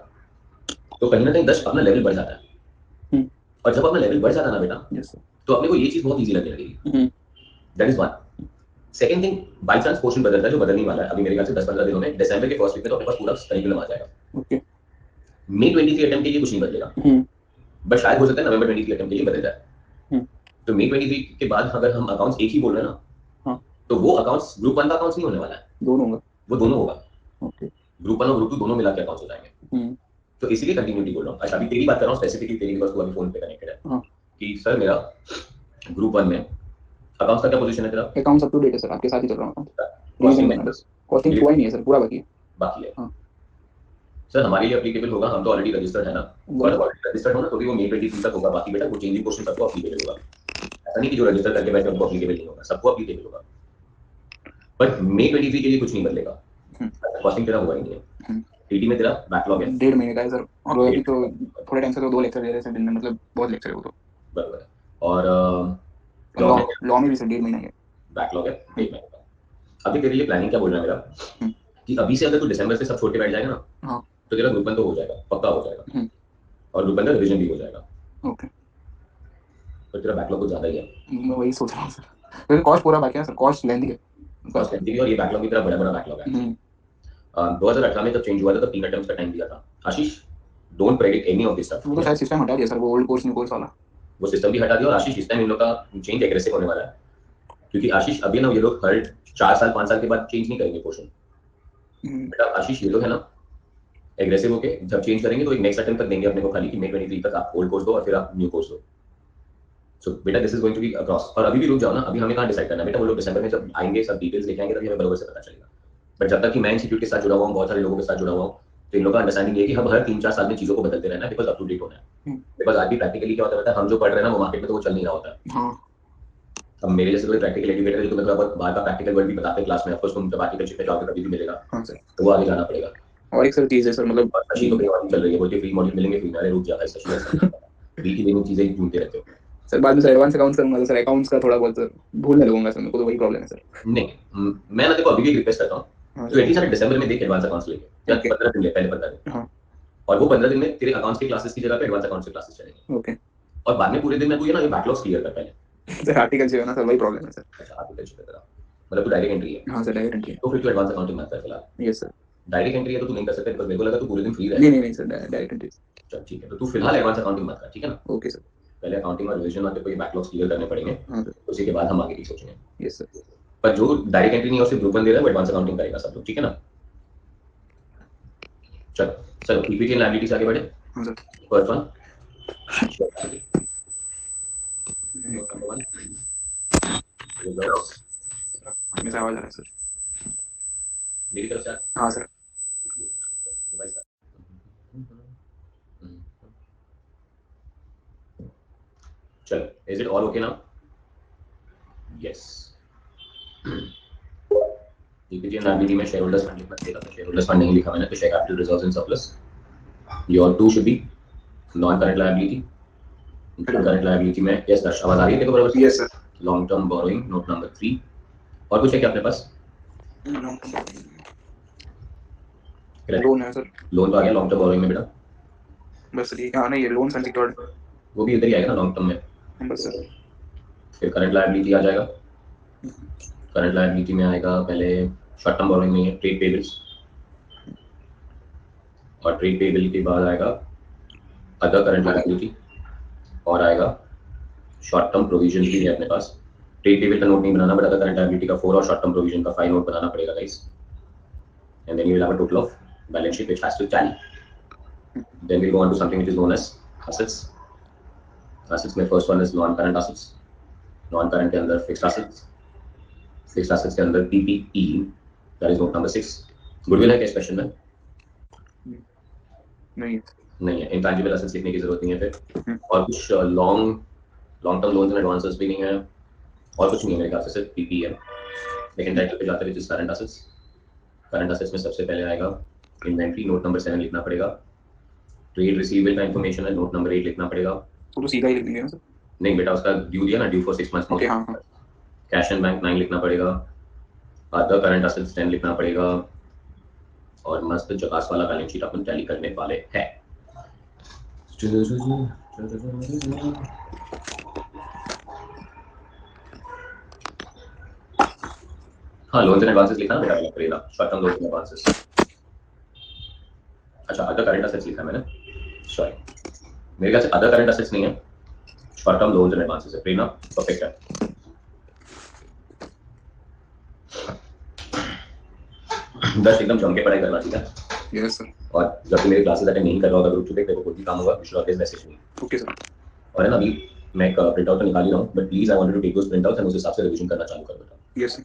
तो कहीं ना कहीं 10 अपना लेवल बढ़ जाता है, और जब अपना लेवल बढ़ जाता है ना बेटा, तो अपने को ये चीज बहुत इजी लगने लगेगी। That is one. Second thing, by chance portion बदलता है जो बदलने वाला है अभी मेरे ख्याल से 10-15 दिनों में, दिसंबर के फर्स्ट वीक में तो अपने पास पूरा करिकुलम आ जाएगा। ओके मई 23 अटेम्प्ट के लिए कुछ नहीं बदलेगा, बट शायद हो सकता है नवंबर 23 अटेम्प्ट के लिए बदल जाए। तो मई 23 के बाद अगर हम अकाउंट्स एक ही बोल रहे हैं ना, तो वो अकाउंट्स ग्रुप 1 का अकाउंट्स नहीं होने वाला है, दोनों होगा, वो दोनों होगा। ओके ग्रुप 1 और ग्रुप 2 दोनों मिला के अकाउंट्स हो जाएंगे। तो इसीलिए कंटिन्यूटी बोल रहा हूँ। अच्छा, अभी तेरी बात कर रहा हूँ स्पेसिफिकली तेरी, बिकॉज तू अभी फोन पे कनेक्टेड है, कि सर मेरा ग्रुप 1 में अकाउंट्स का क्या पोजीशन है तेरा? अकाउंट्स अप टू डेट है सर, आपके साथ ही चल रहा हूँ। कॉस्टिंग रिवीजन करना बस, कॉस्टिंग हुआ ही नहीं है सर, पूरा बाकी है। बाकी है। हाँ सर हमारे लिए एप्लीकेबल होगा, हम तो ऑलरेडी रजिस्टर्ड है ना, और बोलो। ऑलरेडी रजिस्टर्ड हो ना तो भी वो मई 23 तक होगा, बाकी बेटा वो चेंजिंग पोर्शन सबको एप्लीकेबल होगा। ऐसा नहीं कि जो रजिस्टर करके बैठे उनको एप्लीकेबल नहीं होगा, सबको एप्लीकेबल होगा, बट मई 23 के लिए कुछ नहीं बदलेगा। कॉस्टिंग तेरा हुआ ही नहीं है, टीटी में तेरा बैकलॉग है 1.5 महीने का है सर, और वो अभी तो थोड़े टाइम से तो 2 लेक्चर दे रहे हैं सर दिन में, मतलब बहुत लेक्चर है वो तो। बराबर है। और लॉ लॉ में लॉ में भी सर 1.5 महीना है। बैकलॉग है 1 महीने का। अभी तेरे लिए प्लानिंग क्या बोल रहा है मेरा, कि अभी से अगर तू दिसंबर से सब छोड़ के बैठ जाएगा ना, तो तेरा ग्रुप 1 तो हो जाएगा, पक्का हो जाएगा, और ग्रुप 1 का रिवीजन भी हो जाएगा। ओके, तो तेरा बैकलॉग कुछ ज्यादा ही है, मैं वही सोच रहा हूँ सर, क्योंकि कॉस्ट पूरा बाकी है सर, कॉस्ट लेंदी है। कॉस्ट लेंथी भी, और ये बैकलॉग भी तेरा बड़ा बड़ा बैकलॉग है। 2018 में जब चेंज हुआ था तब 3 अटेम्प्ट्स का टाइम दिया था। Ashish, don't predict any of this stuff. वो तो शायद सिस्टम हटा दिया सर, वो ओल्ड कोर्स न्यू कोर्स वाला। वो सिस्टम भी हटा दिया, और आशीष इस टाइम इन लोग का चेंज एग्रेसिव होने वाला है, क्योंकि आशीष अभी ना ये लोग हर 4 साल 5 साल के बाद चेंज नहीं करेंगे पोर्शन। बेटा आशीष, ये लोग है ना एग्रेसिव होके जब चेंज करेंगे तो एक नेक्स्ट अटेम्प्ट तक देंगे अपने को, खाली कि मई 23 तक आप ओल्ड कोर्स दो और फिर आप न्यू कोर्स दो। सो बेटा this is going to be across, और अभी भी रुक जाओ ना, अभी हमें कहाँ डिसाइड करना है बेटा, वो लोग दिसंबर में जब आएंगे सब डिटेल्स लेके आएंगे तभी हमें बराबर से पता चलेगा। बट जब तक कि मैं इंस्टीट्यूट के साथ जुड़ा हुआ हूँ, बहुत सारे लोगों के साथ जुड़ा हुआ हूँ, तो इन लोगों का अंडरस्टैंडिंग ये है कि हम हर 3-4 साल में चीजों को बदलते रहना है, बिकॉज अप टू डेट होना है। बिकॉज आज भी प्रैक्टिकली क्या होता है, हम जो पढ़ रहे हैं ना वो मार्केट में तो वो चल नहीं रहा होता है। अब मेरे जैसे कोई प्रैक्टिकल एजुकेटर है जो तुम्हें थोड़ा बहुत बाहर का प्रैक्टिकल वर्ड भी बताते हैं क्लास में, ऑफकोर्स तुम जब आर्टिकलशिप में जाओगे तभी भी मिलेगा, तो वो आगे जाना पड़ेगा। और एक सर चीज है सर, मतलब और शशि तो कहीं और चल रही है, बोलते फ्री मॉड्यूल मिलेंगे, फ्री नारे रुक जाता है शशि, ऐसा फ्री की लेनी चीजें ढूंढते रहते हो। सर बाद में सर एडवांस अकाउंट्स करूंगा तो सर अकाउंट्स का थोड़ा बहुत सर भूलने लगूंगा सर, मेरे को तो वही प्रॉब्लम है सर। नहीं, मैं ना देखो अभी भी रिक्वेस्ट करता हूँ, तो एटलीस्ट अगर दिसंबर में देख एडवांस अकाउंट्स लेके, या 15 दिन ले, पहले 15 दिन, और वो 15 दिन में तेरे अकाउंट्स की क्लासेस की जगह पे एडवांस अकाउंट्स की क्लासेस चलेंगे। ओके और बाद में पूरे दिन में तू ये ना ये बैकलॉग्स क्लियर कर पहले। सर, आर्टिकल चाहिए ना सर, वही प्रॉब्लम है सर। अच्छा, आर्टिकल तेरा मतलब तू डायरेक्ट एंट्री है? हाँ सर, डायरेक्ट एंट्री है। तो फिर तू एडवांस अकाउंटिंग मत कर फिलहाल। Yes sir. डायरेक्ट एंट्री है तो तू नहीं कर सकता, बिकॉज़ मेरे को लगा तू पूरे दिन फ्री नहीं रहेगा। नहीं नहीं सर, डायरेक्ट एंट्री। चल ठीक है, तो तू फिलहाल एडवांस अकाउंटिंग मत कर, ठीक है ना? Okay sir. पहले अकाउंटिंग और रिवीजन में तेरे को ये बैकलॉग्स क्लियर करने पड़ेंगे, हाँ सर। उसी के बाद हम आगे की सोचेंगे। Yes sir. पर जो डायरेक्ट एंट्री नहीं है और सिर्फ ग्रुप 1 दे रहा है वो एडवांस अकाउंटिंग करेगा सब लोग, ठीक है ना? चलो चलो, इक्विटी एंड लायबिलिटी से आगे बढ़े। हाँ sir. First one, number 1 reserves. हमेशा आवाज आ रहा है सर। मेरी तरफ से हाँ सर। चलो, is it all okay now? Yes. Equity and liability में शेयर होल्डर्स फंड लिखना चाहिए था, शेयर होल्डर्स फंड नहीं लिखा मैंने, तो share capital reserves and surplus. Your two should be non current liability. Current liability में यस दर्श, आवाज आ रही है देखो बराबर? Yes sir. Long term borrowing note number 3। और कुछ है क्या अपने पास? लोन है सर। लोन तो आ गया लॉन्ग टर्म बोरोइंग में बेटा, बस ये हाँ नहीं, ये लोन अनसिक्योर्ड वो भी इधर ही आएगा ना लॉन्ग टर्म में। बस सर। फिर करंट लायबिलिटी आ जाएगा, करंट लायबिलिटी में आएगा पहले शॉर्ट टर्म बोरोइंग में ट्रेड पेबल्स, और ट्रेड पेबल के बाद आएगा अदर करंट लायबिलिटी, और आएगा शॉर्ट टर्म प्रोविजन भी है अपने पास। ट्रेड पेबल का नोट नहीं बनाना, बट अदर करंट लायबिलिटी का 4 और शॉर्ट टर्म प्रोविजन का 5 नोट बनाना पड़ेगा guys. And then you will have a total of balance sheet which has to tally. Then we'll go on to something which is known as assets. Assets में first one is non current assets, non current के अंदर fixed assets, fixed assets के अंदर PPE, that is note number 6। Goodwill है क्या इस question में? नहीं है। इंटैंजिबल एसेट्स लिखने की जरूरत नहीं है फिर। और कुछ long term loans and advances भी नहीं है, और कुछ नहीं है मेरे ख्याल से, सिर्फ पीपी है। लेकिन टाइटल पे जाते हुए करंट एसेट्स, करंट एसेट्स में सबसे पहले आएगा इन्वेंट्री, नोट नंबर 7 लिखना पड़ेगा। ट्रेड रिसीवेबल का इन्फॉर्मेशन है, नोट नंबर 8 लिखना पड़ेगा। तो सीधा ही लिख देंगे ना सर? नहीं बेटा, उसका ड्यू दिया ना, ड्यू फॉर 6 मंथ्स। ओके हाँ हाँ। कैश एंड बैंक 9 लिखना पड़ेगा, अदर करंट एसेट्स 10 लिखना पड़ेगा, और मस्त जकास वाला बैलेंस शीट अपन टैली करने वाले हैं। हाँ, लोन्स एंड एडवांसेस लिखा ना बेटा, अलग पड़ेगा short term loans and advances. अच्छा, अदर करंट एसेट्स लिखा मैंने, सॉरी मेरे ख्याल से अदर करंट एसेट्स नहीं है, short term loans and advances है। प्रेरणा परफेक्ट है। दस एकदम जम के पढ़ाई करना, ठीक है? Yes sir. और जब तू मेरे क्लासेस अटेंड नहीं कर रहा होगा ग्रुप पे, तेरे को कोई भी काम होगा, you should always message me. Okay sir. और है ना, अभी मैं एक प्रिंट आउट तो निकाल ही रहा हूँ, but please I wanted to take those print outs and उस हिसाब से रिवीजन करना चालू कर बेटा। Yes sir.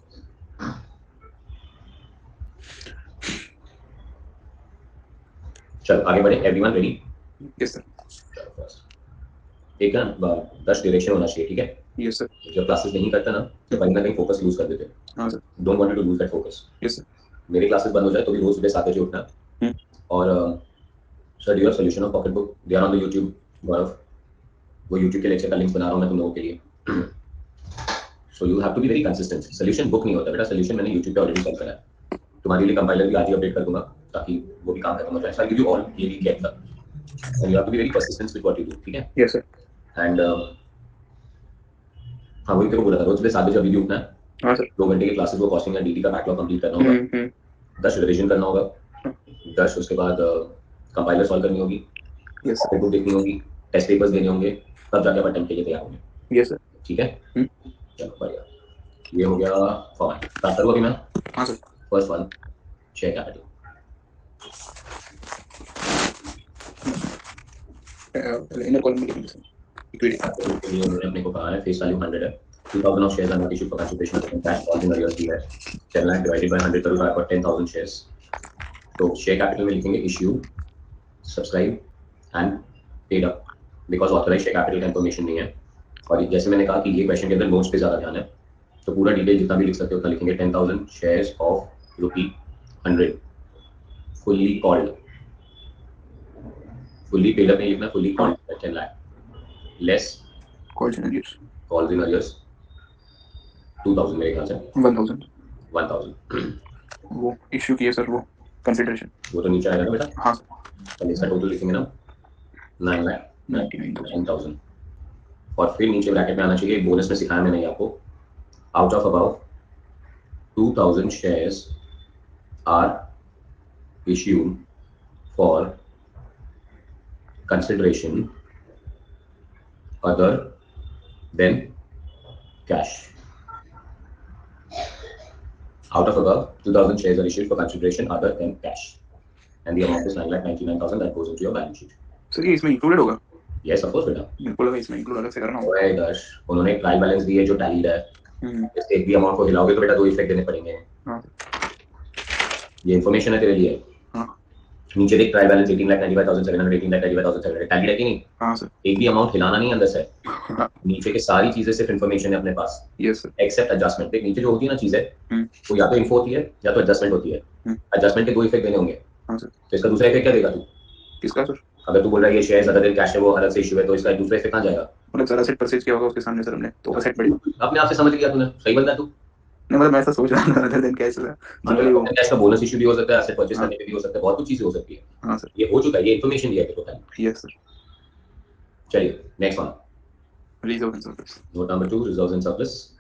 चल आगे बढ़े, एवरीवन रेडी? Yes sir. एक ना 10 डायरेक्शन होना चाहिए, ठीक है? Yes sir. जब क्लासेस नहीं करता ना, तो कहीं ना कहीं फोकस लूज कर देते हैं। हाँ sir. Don't want to lose that focus. Yes sir. मेरी क्लासेस बंद हो जाए तो भी रोज सुबह 7 बजे उठना। और sir the solution of pocket book, they are on the YouTube. Gaurav, वो यूट्यूब के लेक्चर का लिंक बना रहा हूँ मैं तुम लोगों के लिए। So you have to be very consistent. Solution book नहीं होता बेटा, सोल्यूशन मैंने यूट्यूब पे ऑलरेडी सॉल्व करा है। तुम्हारे लिए कंपाइलर भी आज ही अपडेट कर दूंगा, ताकि वो भी काम खत्म हो जाए। So I give you all ये भी get the, and you have to be very persistent with what you do, ठीक है? Yes sir. एंड हाँ, वही तेरे को बोला था, रोज सुबह 7 बजे अभी भी उठना है। हाँ सर। 2 घंटे की क्लासेस वो कॉस्टिंग या डीटी का बैकलॉग कंप्लीट करना होगा। 10 रिविजन करना होगा, 10 उसके बाद कंपाइलर सॉल्व करनी होगी, यस बुक देखनी होगी, टेस्ट पेपर्स देने होंगे, तब जाके अपन अटेम्प्ट के लिए तैयार होंगे। Yes sir. ठीक है, चलो बढ़िया। ये हो गया फॉर्मेट। स्टार्ट करूँ अभी मैं? हाँ sir. First one, share capital. Inner column में लिखेंगे सर, इक्विटी के लिए उन्होंने अपने को कहा है फेस वैल्यू 100 है, 2000 of shares are not issued for consideration of cash all in arrears भी है। 10 lakh divided by 100 crore for 10,000 shares. तो शेयर कैपिटल में लिखेंगे issue, subscribe and paid up, because authorise share capital का इन्फॉर्मेशन नहीं है। और जैसे मैंने कहा कि ये क्वेश्चन के अंदर नोट्स पे ज्यादा ध्यान है, तो पूरा डिटेल जितना भी लिख सकते हो उतना लिखेंगे। 10,000 shares of ₹100 fully called, fully paid up नहीं लिखना, fully called 10 lakh less calls in arrears calls in arrears 2000 मेरे ख्याल से 1000 वो इश्यू किए सर, वो कंसिडरेशन वो तो नीचे आएगा ना बेटा। हाँ सर। पहले इसका टोटल लिखेंगे ना 9,99,000, और फिर नीचे ब्रैकेट में आना चाहिए, बोनस में सिखाया मैंने आपको, out of about 2000 shares are issued for consideration other than cash. Out of above, 2,000 shares are issued for consideration other than cash, and the amount is 9,99,000 that goes into your balance sheet. Sir ये इसमें included होगा? Yes, of course बेटा। बिल्कुल होगा, इसमें include अलग से करना होगा। ओए दर्श, उन्होंने ट्रायल बैलेंस दी है जो टैलीड है। इस एक भी अमाउंट को हिलाओगे तो बेटा 2 इफेक्ट देने पड़ेंगे। हाँ। ये इन्फॉर्मेशन है तेरे लिए। हाँ नीचे देख, ट्रायल बैलेंस 18,95,700, 18,95,700, टैली है कि नहीं? हाँ सर। एक भी अमाउंट हिलाना नहीं अंदर से। हाँ नीचे के सारी चीजें सिर्फ इन्फॉर्मेशन है अपने पास, यस सर। Except adjustment. देख नीचे जो होती है ना चीजें, हम्म वो या तो इन्फो होती है या तो एडजस्टमेंट होती है। एडजस्टमेंट के दो इफेक्ट देने होंगे, हाँ सर। तो इसका दूसरा इफेक्ट क्या देगा तू? किसका सर? अगर तू बोल रहा है ये शेयर अदर देन कैश है वो अलग से इशू है, तो इसका दूसरा इफेक्ट कहाँ जाएगा? मतलब सर असेट परचेज किया होगा उसके सामने सर हमने, तो असेट बढ़ी। अपने आप से समझ लिया तूने, सही बंदा है तू। नहीं मतलब मैं ऐसा सोच रहा था other than cash sir, generally वो। कैश का बोनस इशू भी हो सकता है, एसेट परचेज हाँ करने पे भी हो सकता है, बहुत कुछ चीजें हो सकती है। हाँ सर। ये हो चुका है, ये इन्फॉर्मेशन दिया है तेरे को खाली। Yes sir. चलिए next one, reserve and service. Note number 2, reserves and surplus.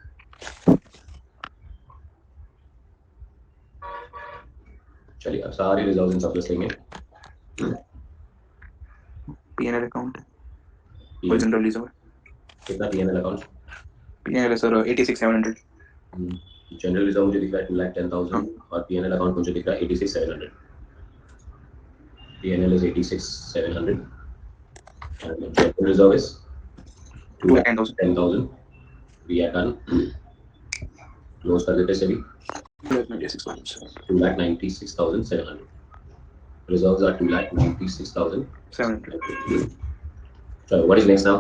चलिए अब सारे रिजर्व्स एंड सरप्लस लेंगे। पीएनएल अकाउंट है और PNL जनरल रिजर्व है। कितना पीएनएल अकाउंट? पीएनएल है सर 86,700। जनरल रिजर्व मुझे दिख रहा है 2,10,000 हाँ और पीएनएल अकाउंट मुझे दिख रहा है 86,700। PNL is 86,700 and general reserve is 2,10,000। 2,10,000। We are done, close कर देते सभी। 2,96,700। Reserves are 2,96,700. 700 So what is next now?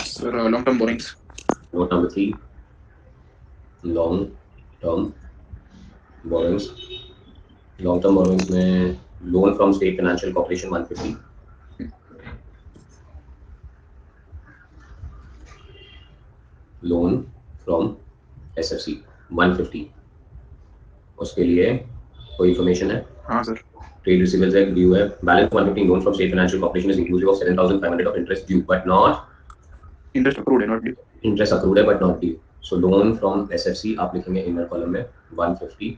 Sir long term borings. Note number 3, long term borrowings. Long term borrowings में loan from state financial corporation 150, loan from SFC 150। उसके लिए कोई information है? हाँ sir. Trade receivables है, due है। Balance 150 loan from state financial corporation is inclusive of 7,500 of interest due but not, interest approved है not due. Interest accrued है but not due. So loan from SFC आप लिखेंगे inner column में 150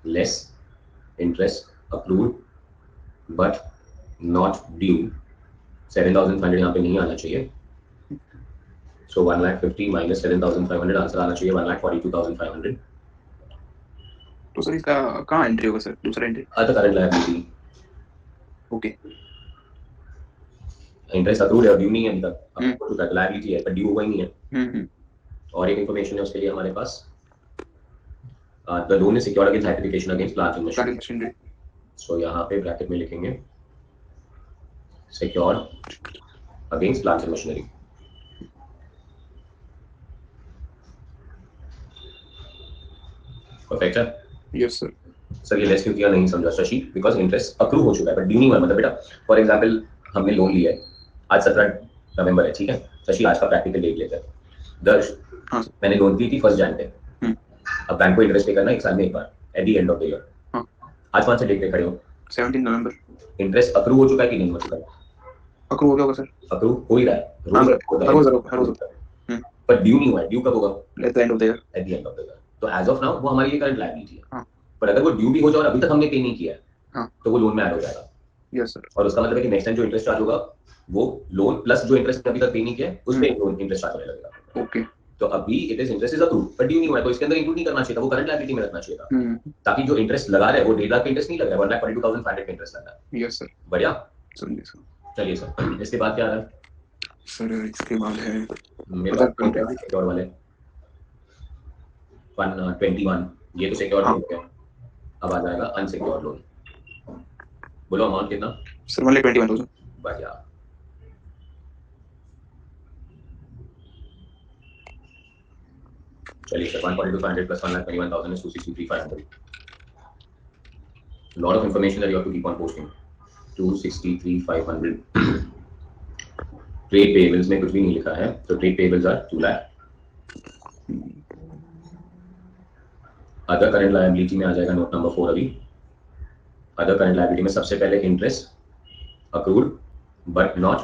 less interest accrued but not due. 7,500 यहाँ पे नहीं आना चाहिए। सो 1,50,000 माइनस 7,500 आंसर आना चाहिए 1,42,500। तो सर इसका कहाँ एंट्री होगा सर, दूसरा entry? Other current liability. Okay. Interest accrued है, ड्यू नहीं है अभी तक, अब हो चुका है, लायबिलिटी है पर ड्यू हुआ ही नहीं है। और एक इन्फॉर्मेशन है उसके लिए हमारे पास, the loan is secured against hypothecation against plant and machinery. So यहाँ पे ब्रैकेट में लिखेंगे secured against plant and machinery. Perfect है? Yes sir. सर ये लेस क्यों किया नहीं समझा शशि, बिकॉज इंटरेस्ट अक्रू हो चुका है बट ड्यू नहीं हुआ। मतलब बेटा फॉर एग्जांपल हमने लोन लिया है, आज 17 नवंबर है, ठीक है शशि, आज का प्रैक्टिकल डेट लेते हैं। दर्श हाँ मैंने लोन दी थी 1 जनवरी पे, अब बैंक को इंटरेस्ट पे करना एक साल में एक बार at the end of the year. आज कौन सा डेट पे खड़े हो? 17 नवंबर। इंटरेस्ट अक्रू हो चुका है कि नहीं हो चुका है? अक्रू हो गया होगा सर। अक्रू हो ही रहा है, हर रोज पर ड्यू नहीं हुआ है। ड्यू कब होगा? Eight the end of the year. Eight the end of the year. तो एज ऑफ नाउ वो हमारी ये करंट लायबिलिटी है। हाँ। पर अगर वो ड्यू भी हो जाए और अभी तक हमने पे नहीं किया है, हाँ। तो वो लोन में ऐड हो जाएगा। Yes sir. और उसका मतलब है कि नेक्स्ट टाइम जो इंटरेस्ट चार्ज होगा वो लोन प्लस जो इंटरेस्ट अभी तक पे नहीं किया है उस पे इंटरेस्ट चार्ज होने लगेगा। ओके। तो अभी it is interest is accrued but due नहीं हुआ है, तो इसके अंदर इंक्लूड नहीं करना चाहिए था, वो करंट लायबिलिटी में रखना चाहिए था, ताकि जो इंटरेस्ट लगा रहे हैं वो 1.5 लाख का इंटरेस्ट नहीं लग रहा है, 1,42,500 का इंटरेस्ट लग रहा है। Yes sir. बढ़िया, समझिए सर। चलिए सर इसके बाद क्या आ रहा है? सर इसके बाद है मेरे पास सिक्योर वाले 121, ये तो सिक्योर लोन हो गया। अब आ जाएगा अनसिक्योर्ड लोन। बोलो अमाउंट कितना? सर 1,21,000। बढ़िया, चलिए sir 142,500 plus 1,21,000 is 263,500. Lot of information that you have to keep on posting. 263,500. Trade payables में कुछ भी नहीं लिखा है, तो trade payables are 2 lakh. Other current liability में आ जाएगा नोट नंबर 4 अभी। अदर करंट लायबिलिटी में सबसे पहले interest accrued but not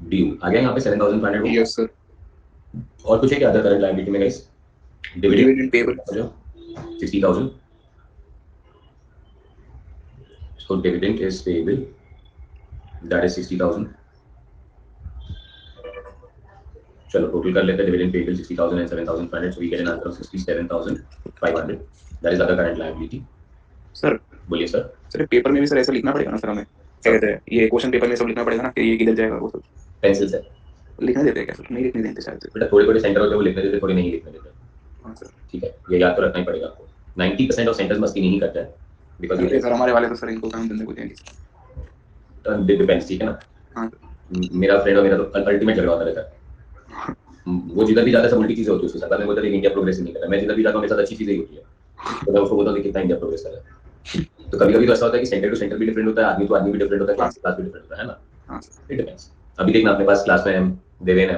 due आ गया यहाँ पे 7,500। Yes sir. और कुछ है क्या अदर करंट लायबिलिटी में guys? Dividend payable 60,000। So dividend is payable, that is 60,000. चलो टोटल कर लेते हैं, dividend payable 60,000 and 7,500, so we get an answer of 67,500. That is other current liability. Sir बोलिए सर। सर पेपर में भी sir ऐसा लिखना पड़ेगा ना सर हमें, क्या कहते हैं ये क्वेश्चन पेपर में सब लिखना पड़ेगा ना कि ये किधर जाएगा वो सब? पेंसिल से लिखने देते हैं क्या सर? नहीं लिखने देते शायद। बेटा थोड़े थोड़े सेंटर होते हैं वो लिखने देते, थोड़े नहीं लिखने देते। हाँ सर। ठीक है, ये याद तो रखना ही पड़ेगा आपको। 90% ऑफ सेंटर्स मस्ती नहीं करते हैं, बिकॉज अरे सर हमारे वाले तो सर इनको काम धंधे को देंगे। डिपेंड्स, ठीक है ना। हाँ मेरा फ्रेंड और मेरा तो अल्टीमेट झगड़ा होता रहता है। वो जिधर भी जाता है सब उल्टी चीजें होती है उसके साथ। बाद में बोलता है कि इंडिया प्रोग्रेस नहीं कर रहा है। मैं जिधर भी जाता हूँ मेरे साथ अच्छी चीजें ही होती है, तो मैं उसको बोलता हूँ कि कितना इंडिया प्रोग्रेस कर रहा है। तो कभी कभी तो ऐसा होता है कि सेंटर टू सेंटर भी डिफरेंट होता है, आदमी टू आदमी भी डिफरेंट होता है, हाँ क्लास टू क्लास भी डिफरेंट होता है ना। हाँ इट डिपेंड्स। अभी देखना अपने पास क्लास में देवेन है।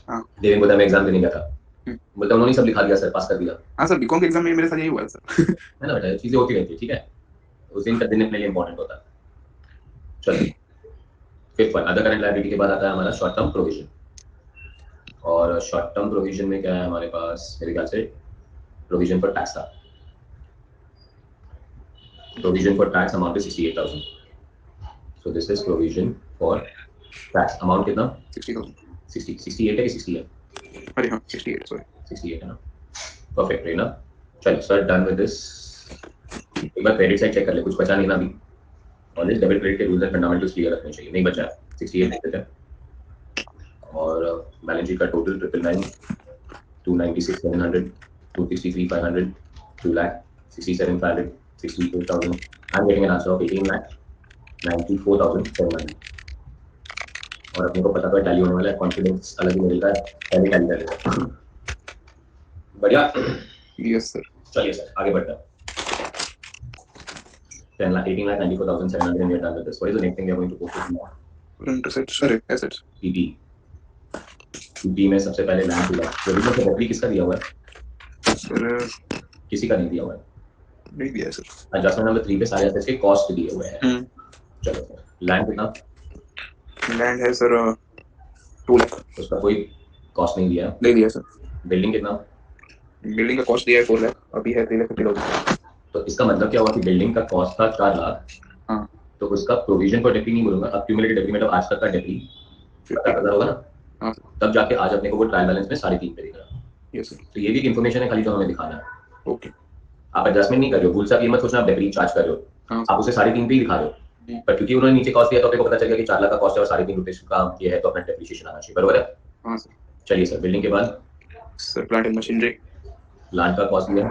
हाँ देवेन बोलता है मैं एग्जाम देने गया था, हम्म। बोलता है उन्होंने सब लिखा दिया सर, पास कर दिया। हाँ सर बीकॉम के एग्जाम में मेरे साथ यही हुआ है सर। है ना बेटा, चीजें होती रहती है, ठीक है। उस दिन का दिन अपने लिए इंपॉर्टेंट होता है। चलो, fifth one, other current liability के बाद आता है हमारा शॉर्ट टर्म प्रोविजन। और शॉर्ट टर्म प्रोविजन में क्या है हमारे पास, मेरे ख्याल से प्रोविजन फॉर टैक्स था। Provision for tax amount is 68,000। So this is provision for tax amount कितना, 60,000। 68 है कि 60 है? अरे हाँ 68 सॉरी। 68 है ना, परफेक्ट है ना। चलो सर, डन विद दिस। एक बार क्रेडिट साइड चेक कर ले, कुछ बचा नहीं ना अभी। ऑलवेज डेबिट क्रेडिट के रूल्स एंड फंडामेंटल्स क्लियर रखने चाहिए। नहीं बचा है, 68 लिख देते हैं। और बैलेंस शीट का total 999, 296 700, 263 500, 2 lakh 67 500, 64,000. I'm getting an answer of 18 lakh 94,700. और अपने को पता तो टैली होने वाला है, कॉन्फिडेंस अलग ही मिलता है, पहले टैली कर लेते हैं। बढ़िया। Yes sir. चलिए सर आगे बढ़ते हैं। 10 lakh 18 lakh 94,700 and we are done with this. What is the next thing we are going to go through now? Current assets sir assets। PP। PP में सबसे पहले लैंड हुआ, प्रोविजन फॉर डेप्री किसका दिया हुआ है सर? किसी का नहीं दिया हुआ है, नहीं दिया है सर। एडजस्टमेंट नंबर 3 पे सारे एसेट्स के कॉस्ट दिए हुए हैं। चलो सर, लैंड कितना, लैंड है सर 2 लाख। उसका कोई कॉस्ट नहीं दिया। नहीं दिया सर। बिल्डिंग कितना, बिल्डिंग का कॉस्ट दिया है 4 लाख, अभी है 3,50,000। तो इसका मतलब क्या हुआ कि बिल्डिंग का कॉस्ट था 4 लाख। हाँ तो उसका प्रोविजन फॉर डेप्री नहीं बोलूंगा, अक्यूमुलेटेड डेप्री मतलब आज तक का डेप्री 50,000 होगा ना। हाँ तब जाके आज अपने को वो ट्रायल बैलेंस में 3.5 पे दिख रहा। Yes sir. तो ये भी एक इन्फॉर्मेशन है खाली जो हमें दिखाना है। ओके। आप एडजस्टमेंट नहीं कर रहे हो, भूल सा ये मत सोचना आप डेप्री चार्ज कर रहे हो। हाँ आप उसे 3.5 पे ही दिखा रहे हो, पर क्योंकि उन्होंने नीचे कॉस्ट दिया तो अपने को पता चल गया कि 4 लाख का कॉस्ट है और 3.5 रुपए का ये है, तो अपना डेप्रिसिएशन आना चाहिए, बरोबर है। हाँ सर। चलिए सर, बिल्डिंग के बाद sir plant and machinery plant का कॉस्ट दिया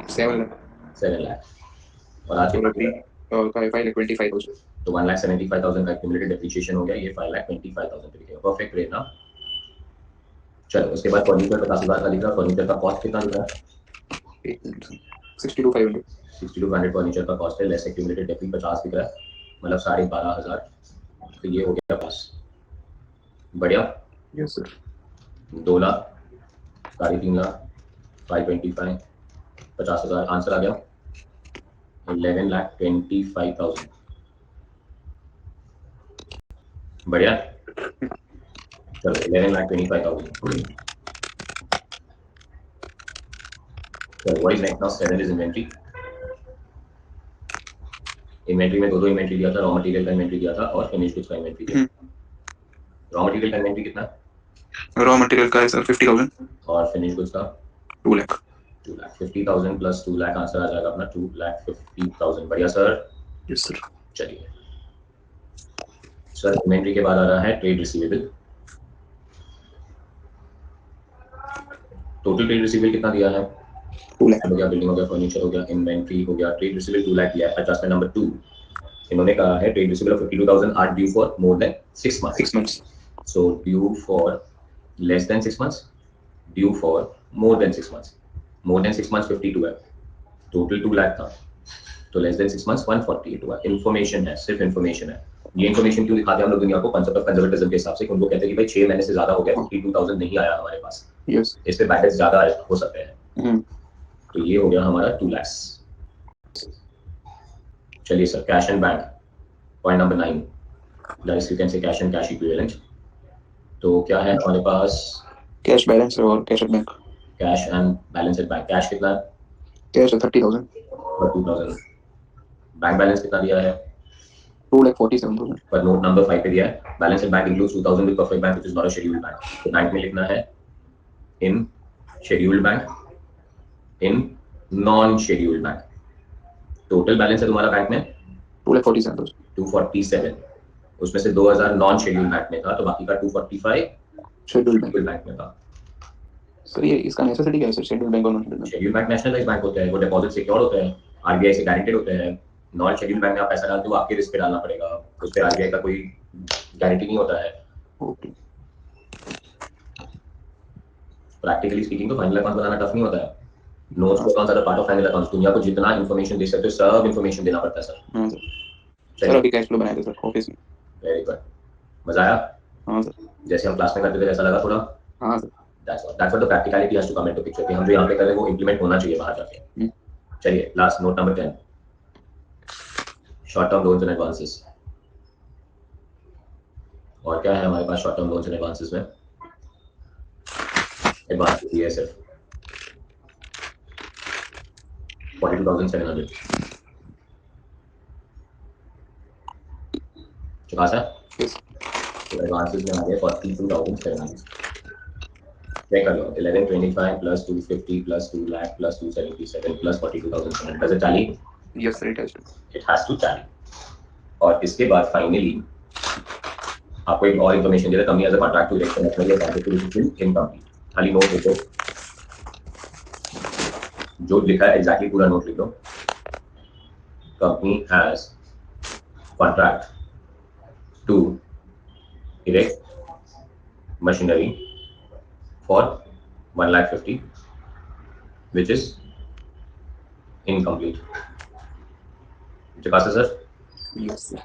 7 लाख। 7 लाख और आज और के अभी का 5,25,000। तो 1,75,000 का एक्यूमुलेटेड डेप्रिसिएशन हो गया, ये 5,25,000 पे दिखेगा। परफेक्ट रेट ना। चलो उसके बाद फर्नीचर 50,000 का दिख रहा है। फर्नीचर का कॉस्ट कितना दिख रहा है? 62,500। 62,500 फर्नीचर का कॉस्ट है, लेस एक्यूमुलेटेड डेप्री 50 दिख रहा है, मतलब 12,500। तो ये हो गया पास। बढ़िया। Yes sir. 2 lakh 3.5 lakh 525 50,000 answer आ गया 11,25,000। बढ़िया। चलो 11,25,000। चलो what is next now, 7 is inventory. Inventory में दो इन्वेंट्री दिया था, रॉ मटेरियल का इन्वेंट्री दिया था और फिनिश गुड्स का इन्वेंट्री दिया। रॉ मटेरियल का इन्वेंट्री कितना, रॉ मटेरियल का है सर 50,000 और फिनिश गुड्स का 2 लाख। 2 लाख। 50,000 प्लस 2 लाख आंसर आ जाएगा अपना 2,50,000। बढ़िया सर। Yes sir. चलिए सर, इन्वेंट्री के बाद आ रहा है trade receivable. Total trade receivable कितना दिया है, 2 लाख। हो गया, बिल्डिंग हो गया, फर्नीचर हो गया, इन्वेंट्री हो गया, ट्रेड रिसीवेबल 2 लाख दिया है। एडजस्टमेंट नंबर 2, इन्होंने कहा है trade receivable of 52,000 are due for more than 6 months. 6 months। So due for less than 6 months, due for more than 6 months. More than 6 months 52 है, टोटल 2 लाख था, तो लेस देन 6 मंथ्स 148 हुआ। Information है, सिर्फ information है। ये इन्फॉर्मेशन क्यों दिखाते हैं हम लोग दुनिया को, कंसेप्ट ऑफ कंजर्वेटिज्म के हिसाब से। उनको कहते हैं कि भाई 6 महीने से ज्यादा हो गया, 52,000 नहीं आया हमारे पास, यस। इस पे बैलेंस ज्यादा हो सकते हैं। तो ये हो गया हमारा 2 लाख। चलिए sir, cash and bank, point number 9, that you can say cash and cash equivalent. तो क्या है हमारे पास, कैश बैलेंस और cash at bank. Cash and balance at bank. Cash कितना है, कैश 30,000। 32,000। बैंक बैलेंस कितना दिया है, 2,47,000। पर नोट नंबर 5 पे दिया है balance at bank includes 2,000 with perfect bank which is not a scheduled bank. तो बैंक में लिखना है in scheduled bank, in non scheduled bank. Total balance है तुम्हारा बैंक में 2,47,000। 247, उसमें से 2,000 नॉन शेड्यूल्ड बैंक में था, तो बाकी का 245 शेड्यूल्ड बैंक में था। सर ये इसका नेसेसिटी क्या है सर, शेड्यूल्ड बैंक और non scheduled bank? Scheduled bank nationalised bank होते हैं, वो डिपॉजिट सिक्योर होते हैं, आरबीआई से गारंटेड होते हैं, नॉन शेड्यूल बैंक में आप पैसा डालते हो आपके रिस्क पे डालना पड़ेगा, उस पर आरबीआई का कोई गारंटी नहीं होता है। ओके, प्रैक्टिकली स्पीकिंग तो फाइनल अकाउंट बनाना टफ नहीं होता है। Notes to accounts are part of final accounts. दुनिया को जितना इन्फॉर्मेशन दे सकते हो सब इन्फॉर्मेशन देना पड़ता है सर। हाँ सर। सर अभी कैश फ्लो बनाए थे सर ऑफिस में। वेरी गुड, मजा आया? हाँ सर। जैसे हम क्लास में करते थे वैसा लगा थोड़ा? हाँ sir. That's what the practicality has to come into picture कि हम जो यहाँ पे कर रहे हैं वो इम्प्लीमेंट होना चाहिए बाहर जाके। चलिए last note number 10, short term loans and advances. और क्या है हमारे पास short term loans and advances में? एडवांस ये सिर्फ 42,700 चुका सा। तो एडवांसेस में आ गए 42,700। चेक कर लो 1125 plus 250 plus 2 lakh plus 277 plus 42,700। Does it tally? Yes sir, it has to tally. और इसके बाद फाइनली आपको एक और इन्फॉर्मेशन दे रहा है, company as a contract to erect national या कॉन्ट्रैक्ट टू इनकम्प्लीट। खाली नोट लिखो, जो लिखा है एग्जैक्टली पूरा नोट लिख लो। Company has contract to erect machinery for 1,50,000 which is incomplete. Sir yes sir.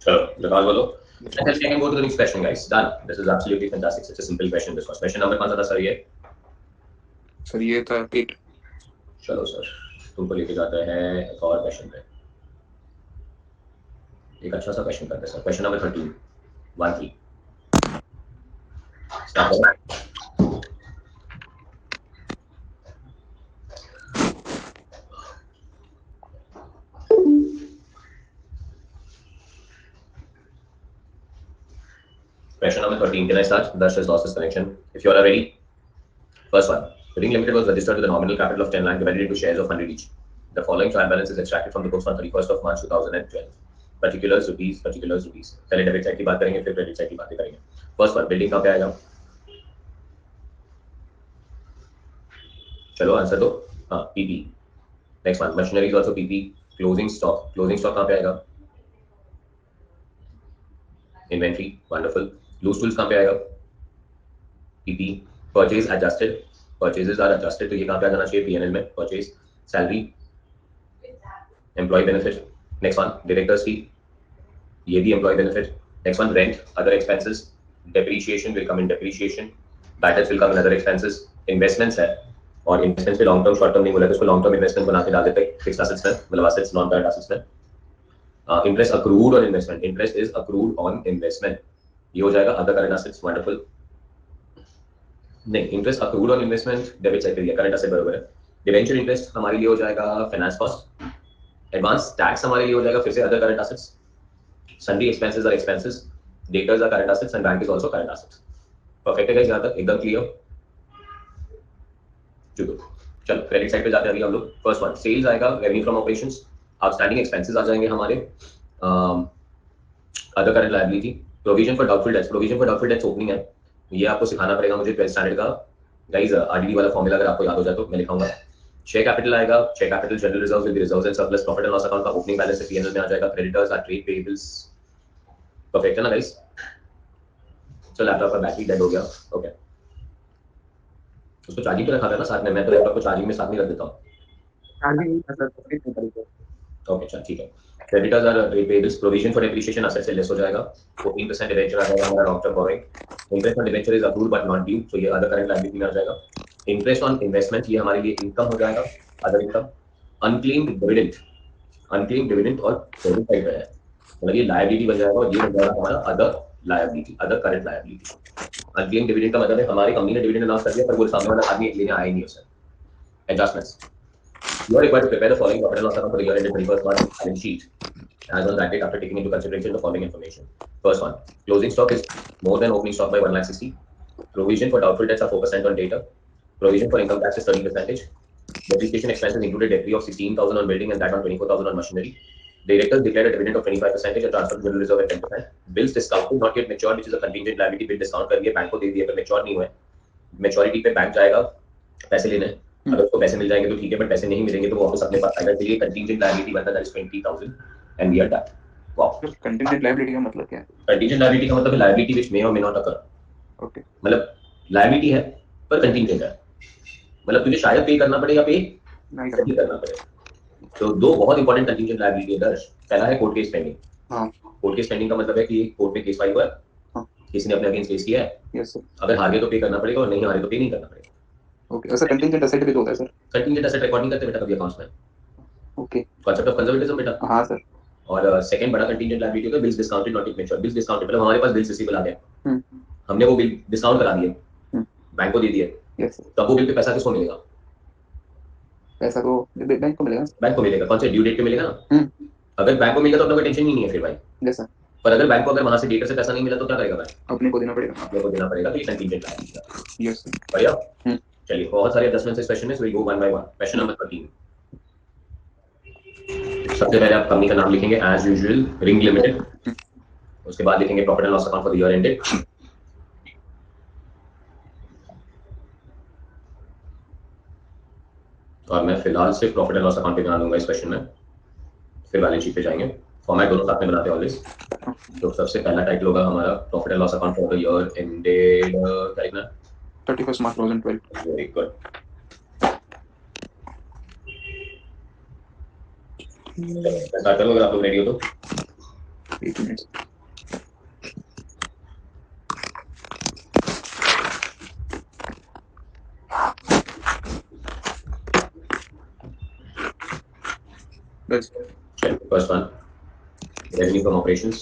चलो जवाब बोलो। Let's take and go to the next question, guys. Done. This is absolutely fantastic. Such a simple question. This was question number कौन सा था sir? ये sir ये था 8। चलो सर तुमको लेके जाते हैं एक और क्वेश्चन पे। एक अच्छा सा क्वेश्चन करते हैं सर। क्वेश्चन नंबर 13 13 स्टार्ट करो। Question number 13. Can I start? Dash has lost his connection. If you all are ready. First one. Ring Limited was registered with a nominal capital of 10 lakh divided into shares of 100 each. The following trial balance is extracted from the books on 31st of March 2012. Particulars rupees, particulars rupees. पहले debit side की बात करेंगे फिर credit side की बातें करेंगे। First one, building कहाँ पे आएगा? चलो आंसर दो। हाँ PP. Next one, machinery is also PP. Closing stock, closing stock कहाँ पे आएगा? Inventory, wonderful. लूज टूल्स कहाँ पे आएगा? PP. Purchase adjusted, purchases are adjusted, तो ये कहाँ पे आ जाना चाहिए? पीएनएल में। Purchase, salary, employee benefit. Next one, directors fee, ये भी employee benefit. Next one, rent, other expenses, depreciation will come in depreciation, batters will come in other expenses. Investments है और इन्वेस्टमेंट्स पे लॉन्ग टर्म शॉर्ट टर्म नहीं बोला, तो उसको long term investment बना के डाल देते हैं फिक्स्ड एसेट्स में, मतलब एसेट्स नॉन करंट एसेट्स में। Interest accrued on investment, interest is accrued on investment, ये हो जाएगा अदर करंट एसेट्स। वंडरफुल। नहीं, interest accrued on investment debit side पे दिया, करंट एसेट बराबर है। डिवेंचर इंटरेस्ट हमारे लिए हो जाएगा फाइनेंस कॉस्ट। एडवांस टैक्स हमारे लिए हो जाएगा फिर से other current assets. Sundry expenses are expenses, debtors are current assets and bank is also current assets. Perfect है गाइस, यहां तक एकदम क्लियर? चलो क्रेडिट साइड पे जाते हैं अभी हम लोग। फर्स्ट वन, सेल्स आएगा, revenue from operations, outstanding expenses आ जाएंगे हमारे, other current liability, provision for doubtful debts. Provision for doubtful debts opening है, ये आपको सिखाना पड़ेगा मुझे 12th स्टैंडर्ड का गाइस। आरडीडी वाला फॉर्मूला अगर आपको याद हो जाए तो मैं लिखाऊंगा। शेयर कैपिटल आएगा, share capital general reserves will be reserves and surplus, profit and loss account का ओपनिंग बैलेंस से पीएनएल में आ जाएगा। Creditors are trade payables. Perfect है ना गाइस? चलो लैपटॉप का बैटरी डेड हो गया, ओके उसको चार्जिंग पे रखा था ना साथ में, मैं तो लैपटॉप को चार्जिंग में साथ नहीं रख देता हूँ। ओके चल ठीक है। Creditors are trade payables, provision for depreciation asset से लेस हो जाएगा, 14% डिवेंचर आ जाएगा हमारा long term borrowing. Interest on debenture is accrued but not due, तो ये अदर करंट लायबिलिटी में आ जाएगा। इंटरेस्ट ऑन इन्वेस्टमेंट ये हमारे लिए इनकम हो जाएगा, other income. Unclaimed dividend, unclaimed dividend और क्रेडिट साइड पे है, मतलब ये लायबिलिटी बन जाएगा और ये बन जाएगा हमारा other liability, other current liability. Unclaimed dividend का मतलब है हमारी कंपनी ने डिविडेंड अनाउंस कर दिया पर वो सामने वाला आदमी लेने आया ही नहीं उसे। Adjustments, you are required to prepare the following profit and loss account for the year ended 31st March balance sheet as on that date after taking into consideration the following information. First one, closing stock is more than opening stock by 1,60,000. Provision for doubtful debts are 4% on data. Provision for income tax is 30%. Depreciation expenses included debris of 16,000 on building and that on 24,000 on machinery. Directors declared a dividend of 25% and transferred general reserve at 10%. Bills discounted not yet matured, which is a contingent liability. Bill discount कर दिए, bank को दे दिए, पर mature नहीं हुए. Maturity पे bank जाएगा पैसे लेने. अगर उसको पैसे मिल जाएंगे तो ठीक है, बट पैसे नहीं मिलेंगे तो वापस अपने पास आएगा. तो ये कंटीजेंट लायबिलिटी बनता है, that is 20,000 and we are done. Wow. Contingent liability का मतलब क्या है? कंटीजेंट लायबिलिटी का मतलब है लायबिलिटी व्हिच मे और मे नॉट अकर. ओके, मतलब लायबिलिटी है पर कंटीजेंट है. मतलब तुझे शायद पे करना पड़ेगा, पे नहीं करना पड़ेगा. तो दो बहुत इंपॉर्टेंट कंटीजेंट लायबिलिटी है दर्श. पहला है कोर्ट केस पेंडिंग. हाँ, कोर्ट केस पेंडिंग का मतलब है कि कोर्ट में केस फाइल हुआ है, हाँ, किसी ने अपने अगेंस्ट केस किया है. Yes sir. अगर हार गए तो पे करना पड़ेगा और नहीं हारे तो पे नहीं करना पड़ेगा. ओके सर, कंटीजेंट एसेट भी तो होता है सर. कंटीजेंट एसेट रिकॉर्डिंग करते बेटा कभी अकाउंट्स में. ओके, कॉन्सेप्ट ऑफ कंजर्वेटिज्म बेटा. हाँ सर. और सेकंड बड़ा कंटीजेंट लायबिलिटी होता है bills discounted not yet mature. Bills discounted मतलब हमारे पास बिल्स रिसीवेबल आ गए, हमने वो बिल डिस्काउंट करा दिए, बैंक को दे दिए. Yes sir. तब वो बिल पे पैसा किसको मिलेगा? पैसा तो बैंक को मिलेगा. बैंक को मिलेगा. कौन से ड्यू डेट पे मिलेगा ना. अगर बैंक को मिलेगा तो अपना कोई टेंशन ही नहीं है फिर भाई. Yes sir. पर अगर बैंक को अगर वहां से डेटर से पैसा नहीं मिला तो क्या करेगा बैंक? अपने को देना पड़ेगा. अपने को देना पड़ेगा. तो ये कंटीजेंट लायबिलिटी. Yes sir. बढ़िया. चलिए, बहुत सारे एडजस्टमेंट्स इस क्वेश्चन में, so will go one by one. Question number 13. सबसे पहले आप कंपनी का नाम लिखेंगे एज यूजुअल, रिंग लिमिटेड. उसके बाद लिखेंगे profit and loss account for the year ended. और मैं फिलहाल सिर्फ प्रॉफिट एंड लॉस अकाउंट पे ध्यान दूंगा इस क्वेश्चन में, फिर बैलेंस शीट पे जाएंगे. फॉर्मेट दोनों साथ में बनाते हैं ऑलवेज. तो सबसे पहला टाइटल होगा हमारा profit and loss account for the year ended. क्या लिखना है? 31 मार्च 2012. Very good. स्टार्ट करो अगर आप लोग रेडी हो तो. 8 मिनट्स. बस. First one, revenue from operations.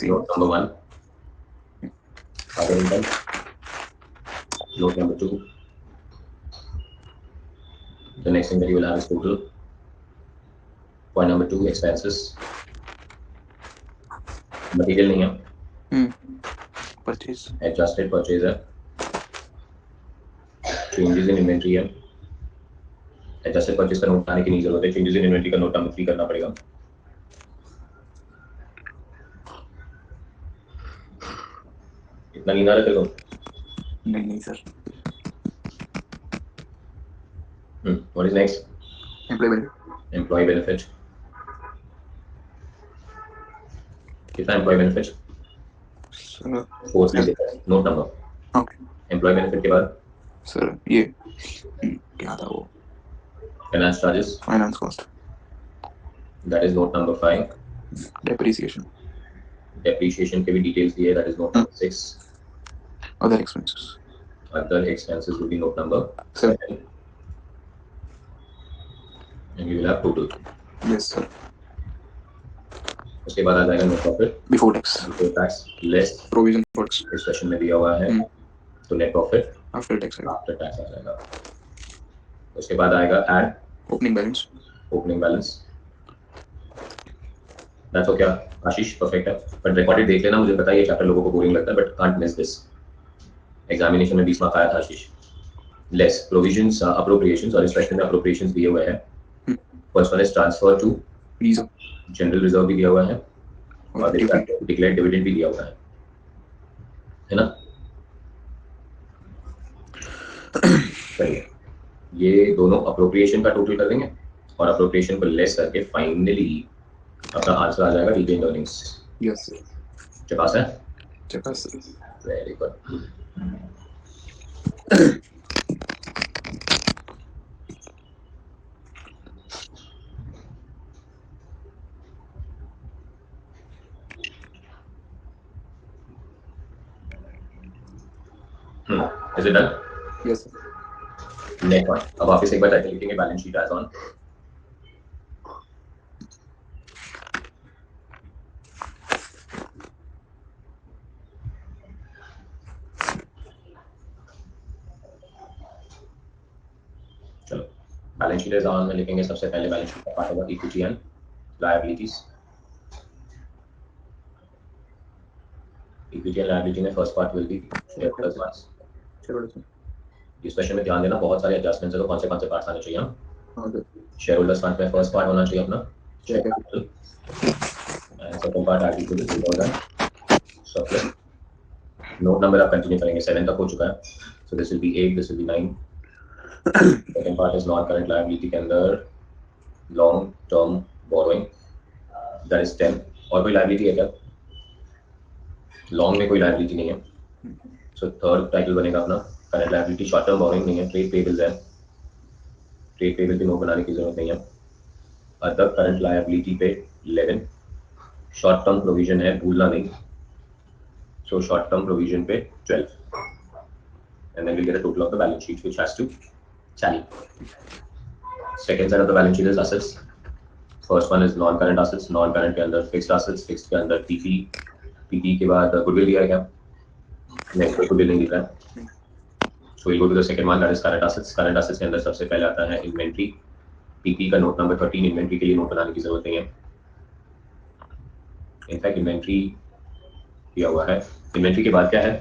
Note number 1, other income. Note number 2. The next thing that you will have is total. Point number 2, expenses. Material नहीं है. Purchase. Adjusted purchase है. Changes in inventory है. Adjusted purchase का note आने की नहीं जरूरत है. Changes in inventory का नोट नंबर 3 करना पड़ेगा. इतना नींद आ रहा है तेरे को? नहीं sir. What is next? Employee benefit. Employee benefit. कितना employee benefit? Sir 4 note number. Okay. Employee benefit के बाद सर ये क्या था वो? finance charges. Finance cost. That is note number 5. Depreciation. Depreciation के भी details दिए. That is note number 6. Other expenses. Other expenses will be note number 7. And you will have total. Yes sir. उसके बाद आ जाएगा net profit. Before tax. Before tax less Provision for tax. इस question में दिया हुआ है. तो net profit After tax. after tax आ जाएगा. उसके बाद आएगा add Opening balance. opening balance. That's okay Ashish, perfect है. But recorded देख लेना. मुझे पता है ये चैप्टर लोगों को बोरिंग लगता है, but can't miss this. Examination में 20 मार्क आया था आशीष. लेस प्रोविजंस अप्रोप्रिएशंस, और इस क्वेश्चन में अप्रोप्रिएशंस दिए हुए हैं. First one is transfer to reserve. General reserve भी दिया हुआ है और डिक्लेयर्ड डिविडेंड भी दिया हुआ है ना. चलिए, ये दोनों अप्रोप्रिएशन का टोटल कर देंगे और अप्रोप्रिएशन को लेस करके फाइनली अपना आंसर आ जाएगा रिटेन्ड अर्निंग्स. Yes sir. चपास है. चपास. Very good. Is it done? Yes sir. Next one. अब वापस एक बार टाइटल लिखेंगे बैलेंस शीट एज ऑन. चलो, बैलेंस शीट एज ऑन में लिखेंगे. सबसे पहले बैलेंस शीट का पार्ट होगा equity and liabilities. Equity and liability में first part will be share plus once. चलो सर. इस क्वेश्चन में ध्यान देना, बहुत सारे एडजस्टमेंट्स है तो कौन से पार्ट्स आने चाहिए. हाँ सर. शेयर होल्डर्स फंड में फर्स्ट पार्ट होना चाहिए अपना share capital and second part as equal to 3000 surplus. Note number आप कंटिन्यू करेंगे, 7 तक हो चुका है, so this will be 8, this will be 9। Second part is non current liability के अंदर long term borrowing, that is 10। और कोई लायबिलिटी है क्या? लॉन्ग में कोई लायबिलिटी नहीं है, सो थर्ड टाइटल बनेगा अपना current liability. Short term borrowing नहीं है, ट्रेड पेबल्स है, ट्रेड पेबल की नोट बनाने की जरूरत नहीं है। अदर करंट लायबिलिटी पे 11, शॉर्ट टर्म प्रोविजन है, भूलना नहीं, सो शॉर्ट टर्म प्रोविजन पे 12, and then we'll get a total of the balance sheet which has to tally. Second side of the balance sheet is assets. First one is non-current assets. Non-current के अंदर fixed assets, fixed के अंदर PP, PP के बाद goodwill दिया है क्या? नहीं, कोई goodwill नहीं दिख रहा है। So we'll go to the second one, that is current assets. Current assets के अंदर सबसे पहले आता है inventory. PP का नोट नंबर 13, इन्वेंट्री के लिए नोट बनाने की जरूरत नहीं है। इनफैक्ट इन्वेंट्री दिया हुआ है। इन्वेंट्री के बाद क्या है?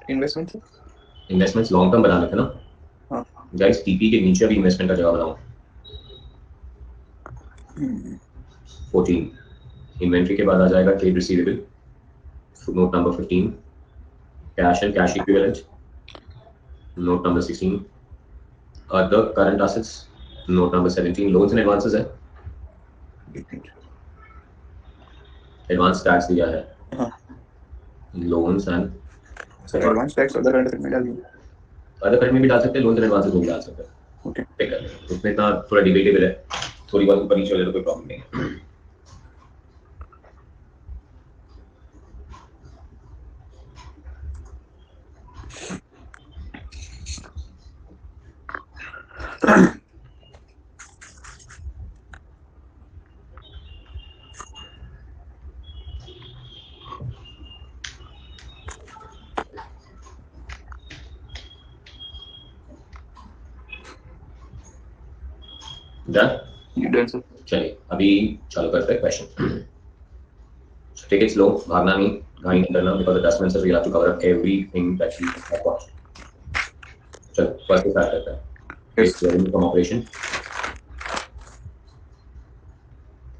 इन्वेस्टमेंट इन्वेस्टमेंट्स लॉन्ग टर्म बनाने थे ना। हाँ गाइस टीपी के नीचे भी इन्वेस्टमेंट का जगह बनाओ। 14 इन्वेंट्री के बाद आ जाएगा trade receivable, note number 15। Cash and cash equivalent, note number 16। Other current assets, note number 17। Loans and advances है, एडवांस टैक्स दिया है, loans and advance tax other current में डाल दिया। अदर करंट में भी डाल सकते हैं, लोन्स एंड एडवांसेस में भी डाल सकते हैं। ओके ठीक है, उसमें इतना थोड़ा डिबेटेबल है, थोड़ी बात ऊपर नीचे हो जाए तो कोई प्रॉब्लम नहीं है। Done sir. चलिए अभी चालू करते हैं क्वेश्चन। टेक इट स्लो, भागना नहीं, गाड़ी नहीं करना, because the 10 minutes we have to cover up everything that we have watched. चलो फर्स्ट स्टार्ट करते हैं। Yes. रेवेन्यू फ्रॉम ऑपरेशन,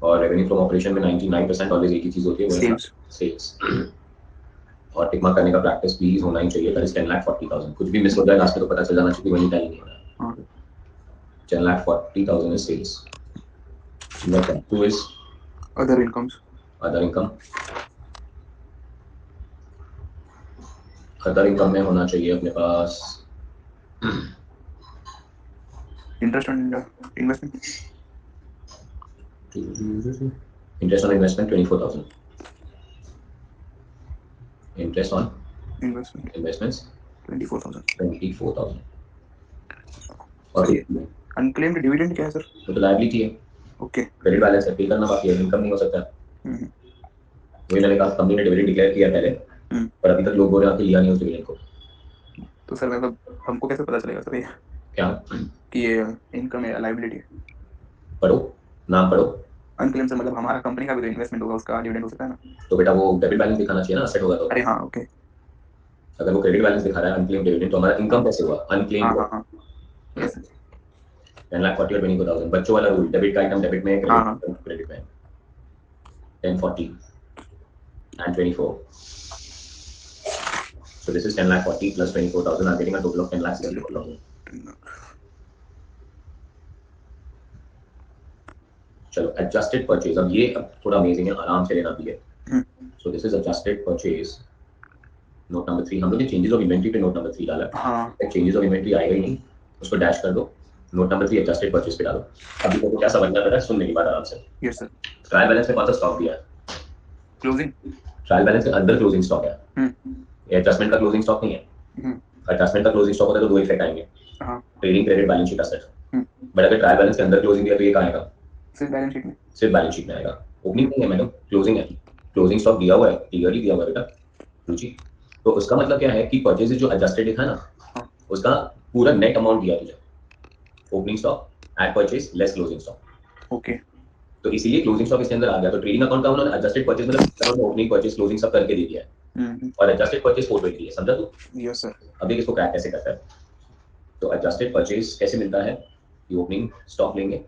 और रेवेन्यू फ्रॉम ऑपरेशन में 99% ऑलवेज एक ही चीज होती है, वो है Sales. सेल्स। और टिक मार्क करने का प्रैक्टिस प्लीज होना ही चाहिए। That is 10,40,000। कुछ भी मिस हो जाए लास्ट में तो पता चल जाना चाहिए वही टैली नहीं हो रहा है। 10,40,000 is sales. Number 2 is Other incomes. other income. other income में होना चाहिए अपने पास Interest on investment. interest on investment 24,000. interest on Investment. investments 24,000. 24,000. और सही है। Unclaimed dividend क्या है सर? वो तो लायबिलिटी है, ओके क्रेडिट बैलेंस है, पे करना बाकी है, इनकम नहीं हो सकता। वही मैंने कहा कंपनी ने डिविडेंड डिक्लेयर किया पहले, पर अभी तक लोग बोल रहे हैं कि लिया नहीं उस डिविडेंड को। तो सर मतलब हमको कैसे पता चलेगा सर ये क्या कि ये इनकम है लायबिलिटी? पढ़ो, नाम पढ़ो। अनक्लेम सर मतलब हमारा कंपनी का भी तो इन्वेस्टमेंट होगा, उसका डिविडेंड हो सकता है ना? तो बेटा वो डेबिट बैलेंस दिखाना चाहिए ना, असेट होगा तो। अरे हाँ ओके। अगर वो क्रेडिट बैलेंस दिखा रहा है अनक्लेम डिविडेंड, तो हमारा इनकम कैसे हुआ? अनक्लेम। हाँ हाँ हाँ यस 10,40,000 और 24,000 बच्चों वाला रूल, डेबिट का आइटम डेबिट में, हाँ क्रेडिट में। 10,40 and 24. So this is 10,40,000 plus 24,000. I'm getting a total of 10,74,000. चलो adjusted purchase, अब ये अब थोड़ा अमेजिंग है, आराम से लेना भी है। So this is adjusted purchase, note number 3। हम लोग ने चेंजेस ऑफ इन्वेंटरी पे नोट नंबर 3 डाला है। हाँ चेंजेस ऑफ इन्वेंटरी आएगा ही नहीं, उसको डैश कर दो, नोट नंबर 3 एडजस्टेड परचेज पे डालो। अभी तो क्या समझना है, सुनने की बात आराम से। Yes sir. ट्रायल बैलेंस में कौन सा स्टॉक दिया है? क्लोजिंग। ट्रायल बैलेंस के अंदर क्लोजिंग स्टॉक है, ये एडजस्टमेंट का क्लोजिंग स्टॉक नहीं है। एडजस्टमेंट का क्लोजिंग स्टॉक होता है तो दो इफेक्ट आएंगे, trading credit balance sheet asset. But अगर ट्रायल बैलेंस के अंदर क्लोजिंग दिया तो ये कहाँ आएगा? सिर्फ बैलेंस शीट में। सिर्फ बैलेंस शीट में आएगा, ओपनिंग नहीं है मैडम, क्लोजिंग है। क्लोजिंग स्टॉक दिया हुआ है, क्लियरली दिया हुआ है बेटा रुचि। तो उसका मतलब क्या है कि परचेज जो एडजस्टेड लिखा है ना, उसका पूरा नेट अमाउंट दिया तुझे, opening stock at purchase less closing stock. Okay तो इसीलिए क्लोजिंग स्टॉक इसके अंदर आ गया। तो ट्रेडिंग अकाउंट का उन्होंने एडजस्टेड परचेज मतलब ओपनिंग परचेज क्लोजिंग सब करके दे दिया है। और एडजस्टेड परचेज 420 है, समझा तू? Yes sir. अब देख इसको क्रैक कैसे करता है। तो एडजस्टेड परचेज कैसे मिलता है कि ओपनिंग स्टॉक लेंगे,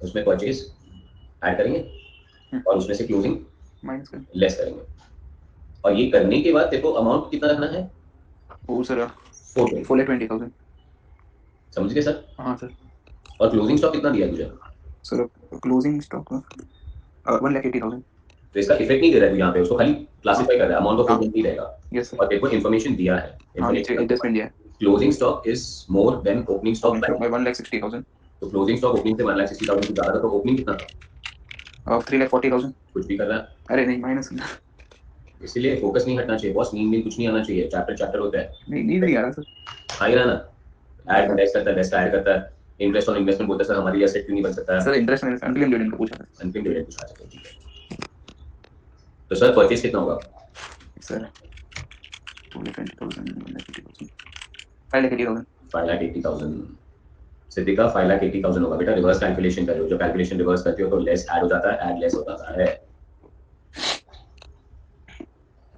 उसमें परचेज ऐड करेंगे और उसमें से क्लोजिंग माइनस कर लेस करेंगे, और ये करने के बाद तेरे को अमाउंट कितना रखना है? वो सर 420। 4,20,000। समझ गए सर? हाँ सर। और क्लोजिंग स्टॉक कितना दिया तुझे? Sir closing stock 1,80,000। तो इसका इफेक्ट नहीं दे रहा है यहाँ पे, उसको खाली क्लासिफाई कर रहा है, अमाउंट ऑफ 420 रहेगा। Yes sir. और तेरे को इन्फॉर्मेशन दिया है, हाँ नीचे एडजस्टमेंट दिया है। Closing stock is more than opening stock by 1,60,000। तो क्लोजिंग स्टॉक ओपनिंग से 1,60,000 से ज्यादा था, तो ओपनिंग कितना था? 3,40,000। कुछ भी कर रहा है, अरे नहीं माइनस। इसीलिए फोकस नहीं हटना चाहिए बॉस, नींद कुछ नहीं आना चाहिए, चैप्टर चैप्टर होता है। नहीं नींद नहीं आ रहा सर। आ ही रहा ना, ऐड बेस्ट करता है, बेस्ट ऐड करता है, इंटरेस्ट ऑन इन्वेस्टमेंट बोलता है सर हमारे लिए एसेट क्यों नहीं बन सकता है? सर इंटरेस्ट मैंने अनक्लेम डिविडेंड का पूछा था अनक्लेम डिविडेंड पूछा सकते हैं, ठीक है। तो सर परचेज कितना होगा सर। 2,20,000 1,80,000 5,80,000। 5,80,000। सिद्धिका 5,80,000 होगा बेटा, रिवर्स कैलकुलेशन कर रहे हो, जो कैलकुलेशन रिवर्स करते हो तो लेस ऐड हो जाता है, ऐड लेस हो जाता है।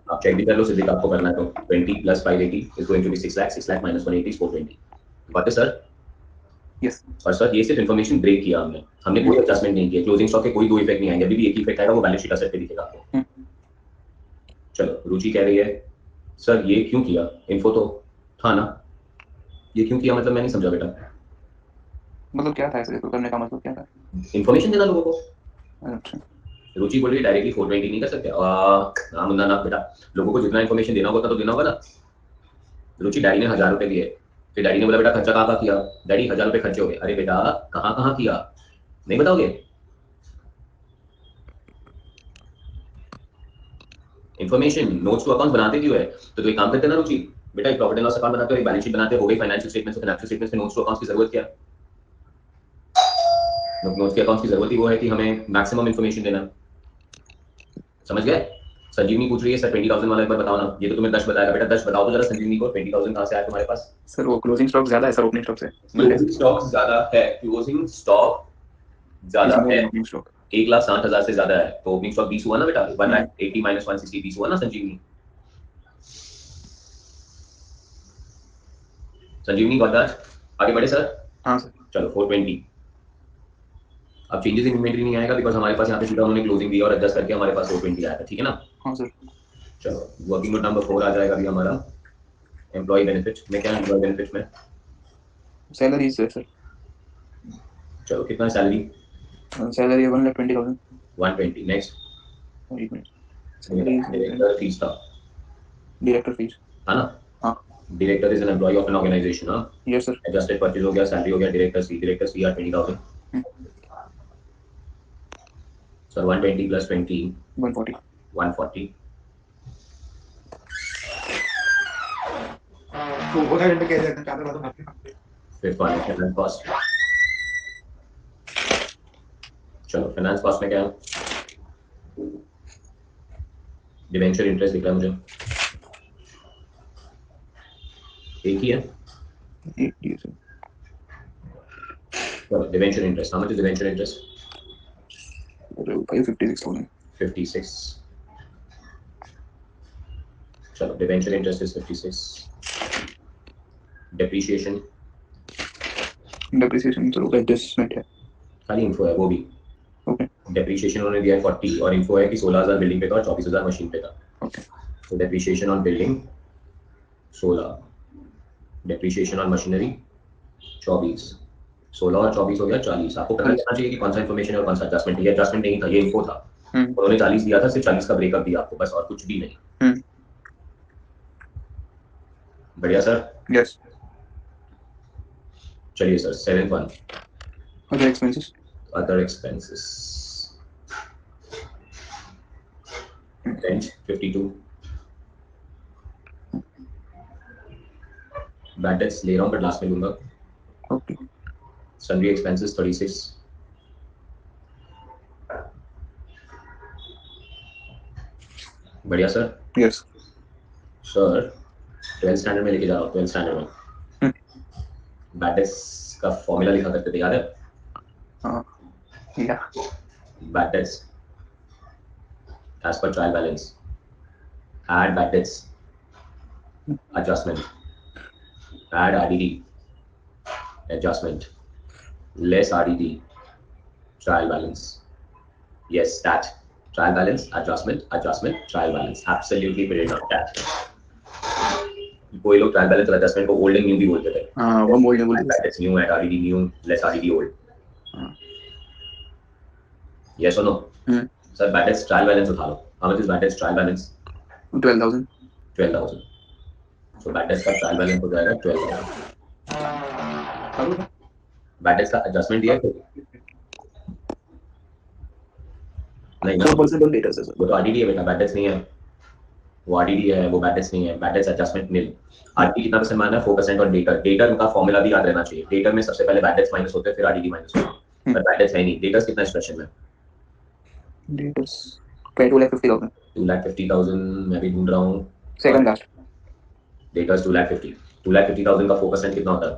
आप चेक भी कर लो सिद्धिका, आपको करना है तो 20 plus 580 is going to be 6 lakh, 6 lakh minus 180 is 420। बात है सर? यस। और सर ये सिर्फ इन्फॉर्मेशन ब्रेक किया हमने, हमने कोई एडजस्टमेंट नहीं किया, क्लोजिंग स्टॉक के कोई दो इफेक्ट नहीं आएंगे, अभी भी एक ही इफेक्ट आएगा, वो बैलेंस शीट असेट पे दिखेगा आपको। चलो रुचि कह रही है सर ये क्यों किया, इन्फो तो था ना, ये क्यों किया मतलब मैं नहीं समझा बेटा। मतलब क्या था सर, तो करने का मतलब क्या था? इन्फॉर्मेशन देना लोगों को। अच्छा। रुचि बोल रही डायरेक्टली 420 नहीं कर सकते, ना मुन्ना ना बेटा, लोगों को जितना इन्फॉर्मेशन देना होगा तो देना होगा ना। रुचि डैडी ने 1,000 रुपए दिए, फिर डैडी ने बोला बेटा खर्चा कहाँ किया, डैडी 1,000 रुपए खर्चे हो गए, अरे बेटा कहाँ कहाँ किया नहीं बताओगे? इन्फॉर्मेशन नोट्स टू अकाउंट बनाते क्यों है? तो एक काम करते ना रुचि, बेटा एक प्रॉफिट एंड लॉस अकाउंट बनाते हो, एक बैलेंस शीट बनाते हो, गई फाइनेंशियल स्टेटमेंट्स में नोट्स टू अकाउंट्स की जरूरत क्या? नोट्स के अकाउंट्स की जरूरत ही वो है कि हमें मैक्सिमम इन्फॉर्मेशन देना। समझ गए? संजीवनी पूछ रही है सर 20,000 वाला एक बार बताओ ना, ये तो तुम्हें 10 बताएगा बेटा, 10 बताओ तो जरा संजीवनी को, 20,000 कहाँ से आया तुम्हारे पास? सर वो क्लोजिंग स्टॉक ज्यादा है सर ओपनिंग स्टॉक से। क्लोजिंग स्टॉक ज्यादा है, क्लोजिंग स्टॉक ज्यादा है, ओपनिंग स्टॉक 1,60,000 से ज्यादा है, तो ओपनिंग स्टॉक 20 हुआ ना बेटा, 1,80 माइनस 160 20 हुआ ना संजीवनी। संजीवनी गॉट दैट? आगे बढ़े सर? हाँ सर। चलो 420। अब चेंजेस इन इन्वेंटरी नहीं आएगा बिकॉज हमारे पास यहाँ पे सीधा उन्होंने क्लोजिंग दिया और एडजस्ट करके हमारे पास 420 आया था, ठीक है ना? हाँ सर। चलो वर्किंग नोट नंबर 4 आ जाएगा अभी हमारा, एम्प्लॉय बेनिफिट में। क्या एम्प्लॉय बेनिफिट में? सैलरी है सर। चलो कितना सैलरी? सैलरी 1,20,000। 120। नेक्स्ट एक मिनट। सैलरी डायरेक्टर फीस था, डायरेक्टर फीस। है ना? हाँ। Director is an employee of an organisation. हाँ, यस सर। एडजस्टेड परचेज हो गया, सैलरी हो गया, डायरेक्टर सी आर 20,000। Sir 120 plus 20 140। 140। तो वो घंटे कह देते हैं चादर वादर भाग के। Fifth one finance cost. चलो फाइनेंस कॉस्ट में क्या है? डिवेंचर इंटरेस्ट दिख रहा है मुझे, एक ही है। एक ही है सर। चलो debenture interest, how much is debenture interest? 56,000। 56। चलो debenture interest is 56। Depreciation depreciation sir adjustment है। खाली इन्फो है वो भी। ओके। डेप्रिसिएशन उन्होंने दिया है 40 और इन्फो है कि 16,000 बिल्डिंग पे था और 24,000 मशीन पे था। ओके। तो depreciation on building 16, depreciation on machinery 24, 16 और 24 हो गया 40। आपको पता चलना चाहिए कि कौन सा इन्फॉर्मेशन है और कौन सा एडजस्टमेंट है। ये एडजस्टमेंट नहीं था, ये इन्फो था। उन्होंने 40 दिया था, सिर्फ 40 का ब्रेकअप दिया आपको बस, और कुछ भी नहीं। बढ़िया सर। यस। चलिए sir 7th one, other expenses. Other expenses. Rent 52, bad debts ले रहा हूँ बट लास्ट में लूंगा। ओके। Sundry expenses 36। बढ़िया sir. Yes. Sir 12th standard में लेके जा रहा हूँ, 12th स्टैंडर्ड में बैड डेट्स का फॉर्मूला लिखा करते थे, याद है? हाँ या bad debts as per trial balance, Add bad debts. Adjustment. Add RDD. Adjustment. Less RDD. Trial balance. Yes, that. Trial balance, adjustment, adjustment, trial balance. Absolutely brilliant on that. कोई लोग ट्रायल बैलेंस और adjustment को old and new भी बोलते थे। हाँ, वो old बोलते थे। That's new at RDD new less RDD old. Yes और no? Sir bad debts trial balance उठा लो। How much is bad debts trial balance? 12,000। 12,000। So bad debts का ट्रायल बैलेंस हो जाएगा 12,000। बैड डेट्स का एडजस्टमेंट दिया है नहीं ना? 4% ऑन डेटा सर। वो तो आरडीडी है बेटा, बैड डेट्स नहीं है। वो आरडीडी है, वो बैड डेट्स नहीं है। बैड डेट्स एडजस्टमेंट निल। आरडीडी कितना परसेंट माना है? 4% और डेटर। डेटर का फॉर्मूला भी याद रहना चाहिए। डेटर में सबसे पहले बैड डेट्स माइनस होते हैं, फिर आरडीडी माइनस होता है। पर बैड डेट्स है नहीं। डेटर्स कितना इस क्वेश्चन में? डेटर्स 2,50,000। 2,50,000 मैं भी ढूंढ रहा हूँ। Second last. डेटर्स 2,50,000। 2,50,000 का 4% कितना होता है?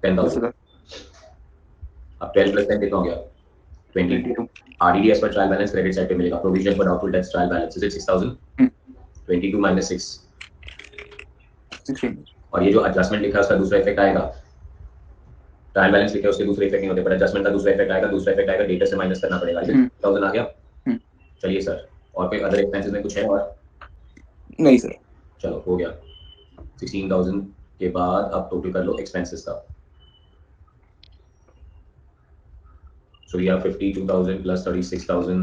10,000। अब 12 प्लस 10 कितना हो गया? 22। RDDS पर ट्रायल बैलेंस क्रेडिट साइड पे मिलेगा। Provision for doubtful dates trial balance is it 6,000? 22 minus 6 16। और ये जो एडजस्टमेंट लिखा है उसका दूसरा इफेक्ट आएगा। ट्रायल बैलेंस लिखे उसके दूसरे इफेक्ट नहीं होते, पर एडजस्टमेंट का दूसरा इफेक्ट आएगा। दूसरा इफेक्ट आएगा डेटा से माइनस करना पड़ेगा। 6,000 आ गया। चलिए सर, और कोई अदर एक्सपेंसेस में कुछ है और? नहीं सर। चलो हो गया। 16,000 के बाद अब टोटल कर लो एक्सपेंसेस का। So we have 52,000 plus 36,000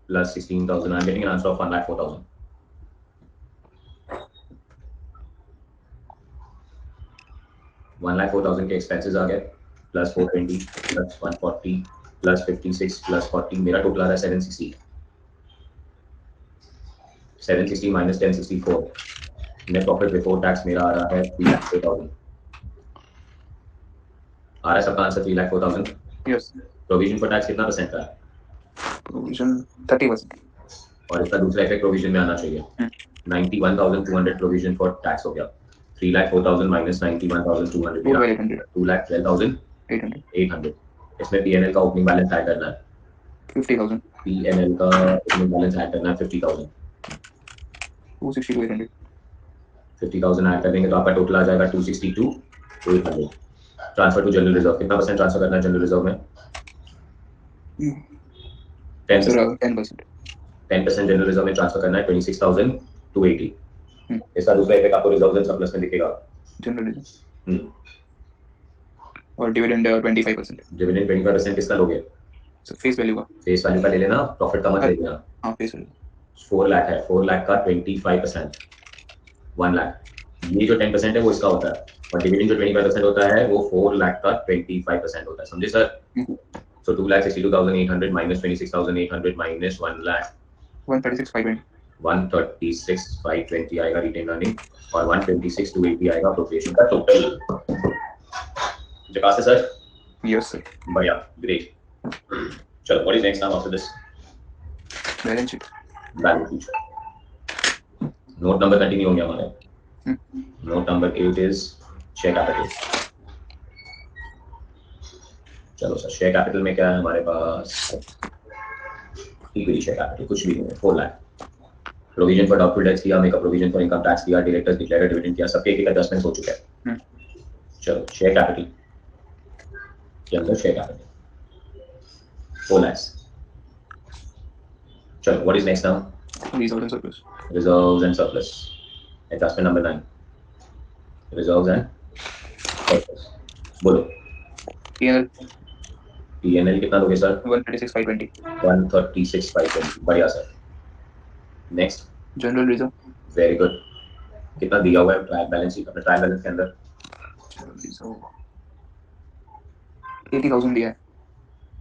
plus 16,000. I'm getting an answer of 1,04,000. 1,04,000 के expenses आ गए plus 420 plus 140 plus 56 plus 40 मेरा टोटल आ रहा है 760. 760 minus 1064. Net profit before tax मेरा आ रहा है 3,04,000. आ रहा है सबका answer 3,04,000? Yes. Provision for tax कितना परसेंट का है? प्रोविजन 30%। और इसका दूसरा इफेक्ट प्रोविजन में आना चाहिए। 91,200 प्रोविजन फॉर टैक्स हो गया। 3,04,000 माइनस 91,200 2,12,800। इसमें पीएनएल का ओपनिंग बैलेंस ऐड करना है 50,000। पीएनएल का ओपनिंग बैलेंस ऐड करना है 50,000। 262,800। 50,000 ऐड कर देंगे तो आपका टोटल आ जाएगा 262,800। ट्रांसफर टू जनरल रिजर्व कितना परसेंट ट्रांसफर करना है जनरल रिजर्व में? 10%। 10% जनरल रिजर्व में ट्रांसफर करना है 26,280। इसका दूसरा इफेक्ट आपको रिजर्व एंड सरप्लस में दिखेगा। जनरल रिजर्व और डिविडेंड 25%। डिविडेंड 25% किसका लोगे? फेस वैल्यू का। फेस वैल्यू का ले लेना, प्रॉफिट का मत ले लेना। हाँ फेस वैल्यू। 4 लाख है, 4 लाख का 25% 1 लाख। ये जो 10% है वो इसका होता है और डिविडेंड जो 25% होता है वो 4 लाख का 25% होता है। समझे sir? So 2,62,800 minus 26,800 minus 1 lakh 136,520। 136,520 आएगा रिटेन अर्निंग और 126,280 आएगा अप्रोप्रिएशन का टोटल। जकास सर? Yes sir. बढ़िया, ग्रेट। चलो what is next now after this? Balance sheet. Balance sheet. Note number continue होंगे हमारे। Note number 8 is share capital. चलो sir, share capital में क्या है हमारे पास? इक्विटी शेयर कैपिटल कुछ भी नहीं है, 4 lakh. Provision for doubtful debts किया, make up provision for income tax किया, डायरेक्टर्स डिक्लेयर्ड डिविडेंड किया, सबके एक एडजस्टमेंट हो चुके हैं। चलो शेयर कैपिटल के अंदर शेयर कैपिटल 4 लाख। चलो what is next now? Reserve and surplus. Reserves and surplus. Adjustment number 9 reserves and surplus. बोलो। पीएनएल। पीएनएल कितना दोगे सर? 136,520। 136,520। बढ़िया sir. Next general reserve. Very good. कितना दिया हुआ है ट्रायल बैलेंस शीट अपने ट्रायल बैलेंस के अंदर? 80,000 दिया है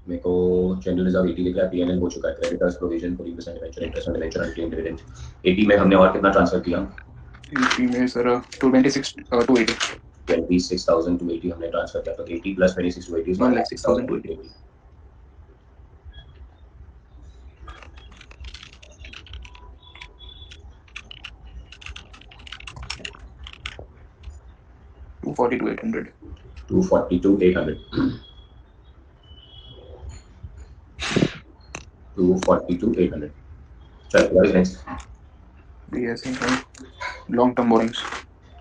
मेरे को। जनरल रिजर्व 80 दिख रहा है, पीएनएल हो चुका है, creditors provision 14% debenture interest on debenture unclaimed dividend. 80 में हमने और कितना ट्रांसफर किया? 80 में सर 226,280। 26,280 हमने ट्रांसफर किया, तो 80 प्लस 26,280 इज 1,06,280। 242,800। 242,800 242,800. चल, what is next? Yes, long-term borrowings.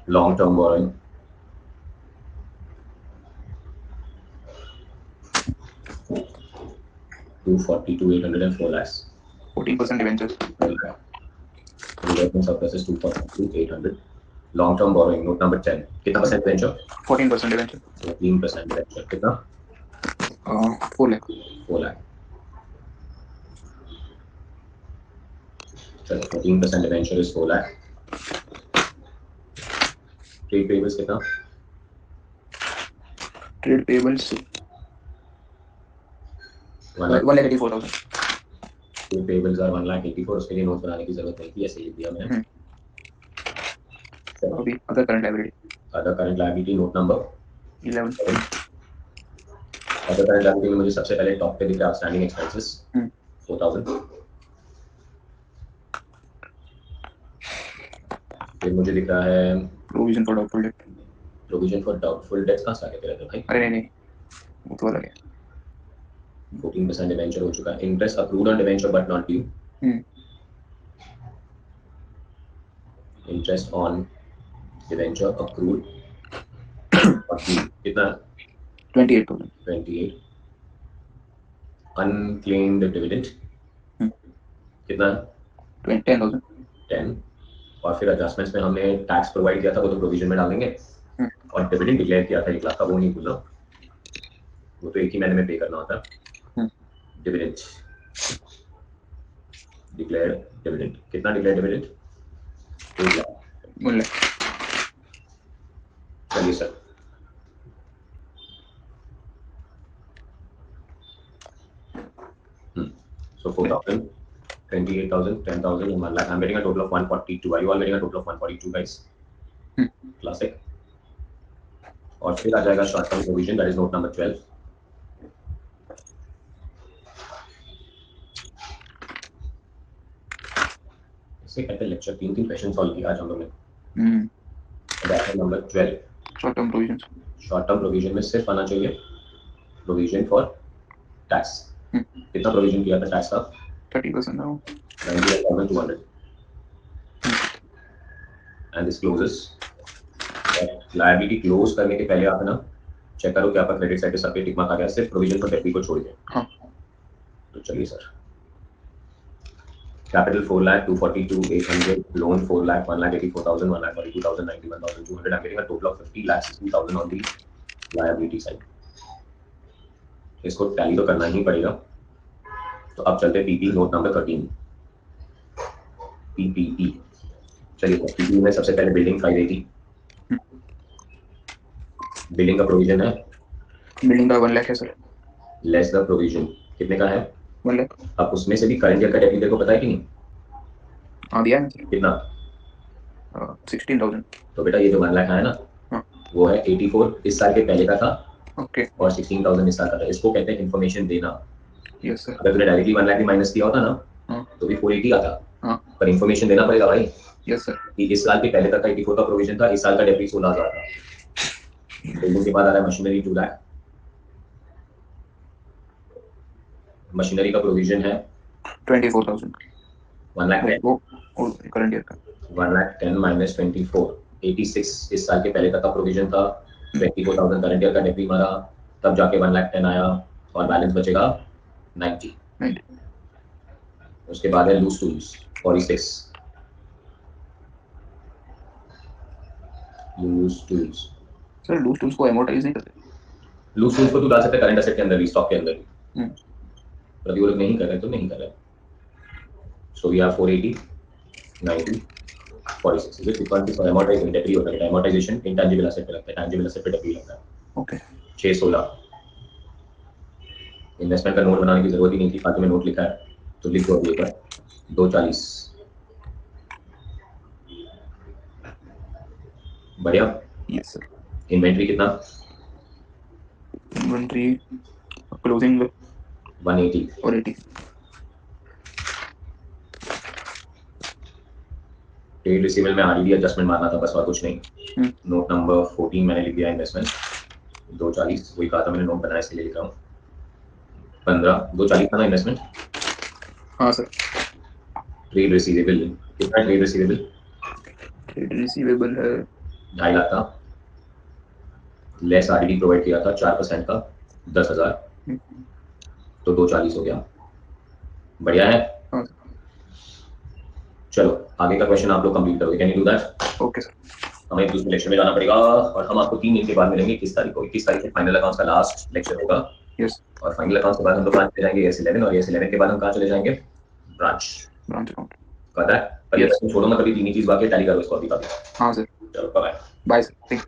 Long-term borrowing. $242,800 and 4 lakhs. 14% debentures. Reversion surplus is 242,800. Long-term borrowing, note number 10. कितना परसेंट डिवेंचर? 14% debenture. 14% डिवेंचर. कितना? 4 lakh. 4 लाख. चलो, 14% debenture is 4 lakh. Trade payables कितना? Trade payables 1,84,000. Trade payables are 1,84,000. उसके लिए note बनाने की जरूरत नहीं थी, ऐसे लिख दिया मैंने. अभी other current liability. Other current liability, note number 11. Other current liability में मुझे सबसे पहले टॉप पे दिख रहा है outstanding expenses 4,000. फिर मुझे दिख रहा है Provision for doubtful debt. Provision for doubtful dates. कहाँ से आगे तेरे भाई? अरे नहीं, वो तो अलग है. 14% डिवेंचर हो चुका है. Interest accrued on debenture but not due. Interest on debenture accrued कितना? 28,000. 28. अनक्लेम्ड डिविडेंड कितना? 10,000. 10. और फिर एडजस्टमेंट्स में हमने टैक्स प्रोवाइड किया था, वो तो प्रोविजन में डालेंगे. और डिविडेंड डिक्लेयर किया था 1 लाख का, वो नहीं भूलना, वो तो एक ही महीने में पे करना होता है. डिविडेंड डिक्लेयर डिविडेंड कितना? Declare dividend 1 lakh. 1 lakh. चलिए sir. So 4,000, 28,000, 10,000 and 1 lakh. I'm getting a total of 142. Are you all getting a total of 142, guys? Classic. और फिर आ जाएगा short term provision, that is note number 12. इसे कहते हैं lecture. 3 question solve किया आज हम लोग ने. That number 12. Short term provisions. Short term provision में सिर्फ आना चाहिए प्रोविजन फॉर टैक्स. कितना प्रोविजन किया था टैक्स का? 30% now. 98,200. And this closes. Liability close करने के पहले आप ना चेक करो कि आपका क्रेडिट साइड पे सब पे टिक मार्क आ गया, सिर्फ प्रोविजन फॉर डेट को छोड़ के. तो चलिए sir. Capital 4 lakh 242,800. Loan 4 lakh 1,84,000. 1,42,000. 91,200. I'm getting a total of 50,60,000 on the liability side. इसको टैली तो करना ही पड़ेगा. तो अब चलते हैं पीपी, नोट नंबर 13. पीपीई. चलिए पीपी में सबसे पहले बिल्डिंग 580. बिल्डिंग का प्रोविजन है. बिल्डिंग का 1 lakh है सर. लेस द प्रोविजन कितने का है? 1 lakh. अब उसमें से भी करंट ईयर का डेबिट तेरे को पता है कि नहीं? हाँ दिया है सर. कितना? 16,000. तो बेटा ये जो 1 लाख है ना, वो है 84 इस साल के पहले का था. ओके. और 16,000 इस साल का था. इसको कहते हैं इन्फॉर्मेशन देना. Yes sir. अगर तूने डायरेक्टली 1 लाख भी माइनस किया होता ना तो भी 480 आता. पर इन्फॉर्मेशन देना पड़ेगा भाई. Yes sir. कि इस साल के पहले तक का 84 का प्रोविजन था, इस साल का डेबिट 16,000 था. बिल्डिंग के बाद आ रहा है मशीनरी 2 लाख. मशीनरी का प्रोविजन है 24,000. 1 लाख. वो करंट ईयर का 1 लाख 10 माइनस 24 86 इस साल के पहले तक का प्रोविजन था. 24,000 करंट ईयर का डेबिट मारा, तब जाके 1 लाख 10 आया और बैलेंस बचेगा 90. उसके बाद है loose tools 46. Loose tools. Sir loose tools को एमोर्टाइज नहीं करते. लूज टूल्स को तू डाल सकते करंट एसेट के अंदर भी, स्टॉक के अंदर भी. पर वो लोग नहीं कर रहे तो नहीं कर रहे. So we have 480 90 46. Is it because for amortisation डेब्ट होता है. एमोर्टाइजेशन इंटेंजिबल एसेट पे लगता है, टैंजिबल एसेट पे डेब्ट लगता है. ओके. 616. इन्वेस्टमेंट का नोट बनाने की जरूरत ही नहीं थी, फालतू में नोट लिखा है तो लिख दो. अभी 240. बढ़िया. Yes sir. इन्वेंट्री कितना? इन्वेंट्री क्लोजिंग 180 और 80. ट्रेड रिसीवेबल में आरडीडी एडजस्टमेंट मारना था बस, और कुछ नहीं. नोट नंबर 14 मैंने लिख दिया. इन्वेस्टमेंट 240. वही कहा था मैंने, नोट बनाया इसके लिए लिख रहा हूँ. 15 240 था ना इन्वेस्टमेंट. हाँ सर। ट्रेड रिसीवेबल कितना? ट्रेड रिसीवेबल ट्रेड रिसीवेबल है 2.5 लाख का, लेस आरडीडी प्रोवाइड किया था 4% का 10,000, तो 240 हो गया। बढ़िया है। हाँ चलो आगे का क्वेश्चन आप लोग कंप्लीट करोगे। Can you do that? Okay sir. हमें दूसरे लेक्चर में जाना पड़ेगा और हम आपको 3 दिन के बाद मिलेंगे। 21 तारीख को, 21 तारीख को फाइनल अकाउंट्स का लास्ट लेक्चर होगा। यस। और फाइनल अकाउंट्स के बाद हम लोग कहाँ चले जाएंगे? S11, और S11 के बाद हम कहाँ चले जाएंगे? ब्रांच। Branch account. पता है? पर ये यस। छोड़ो मत, अभी 3 ही चीज बाकी है, टैली करो इसको अभी का भी। हाँ सर। चलो बाय। Bye sir.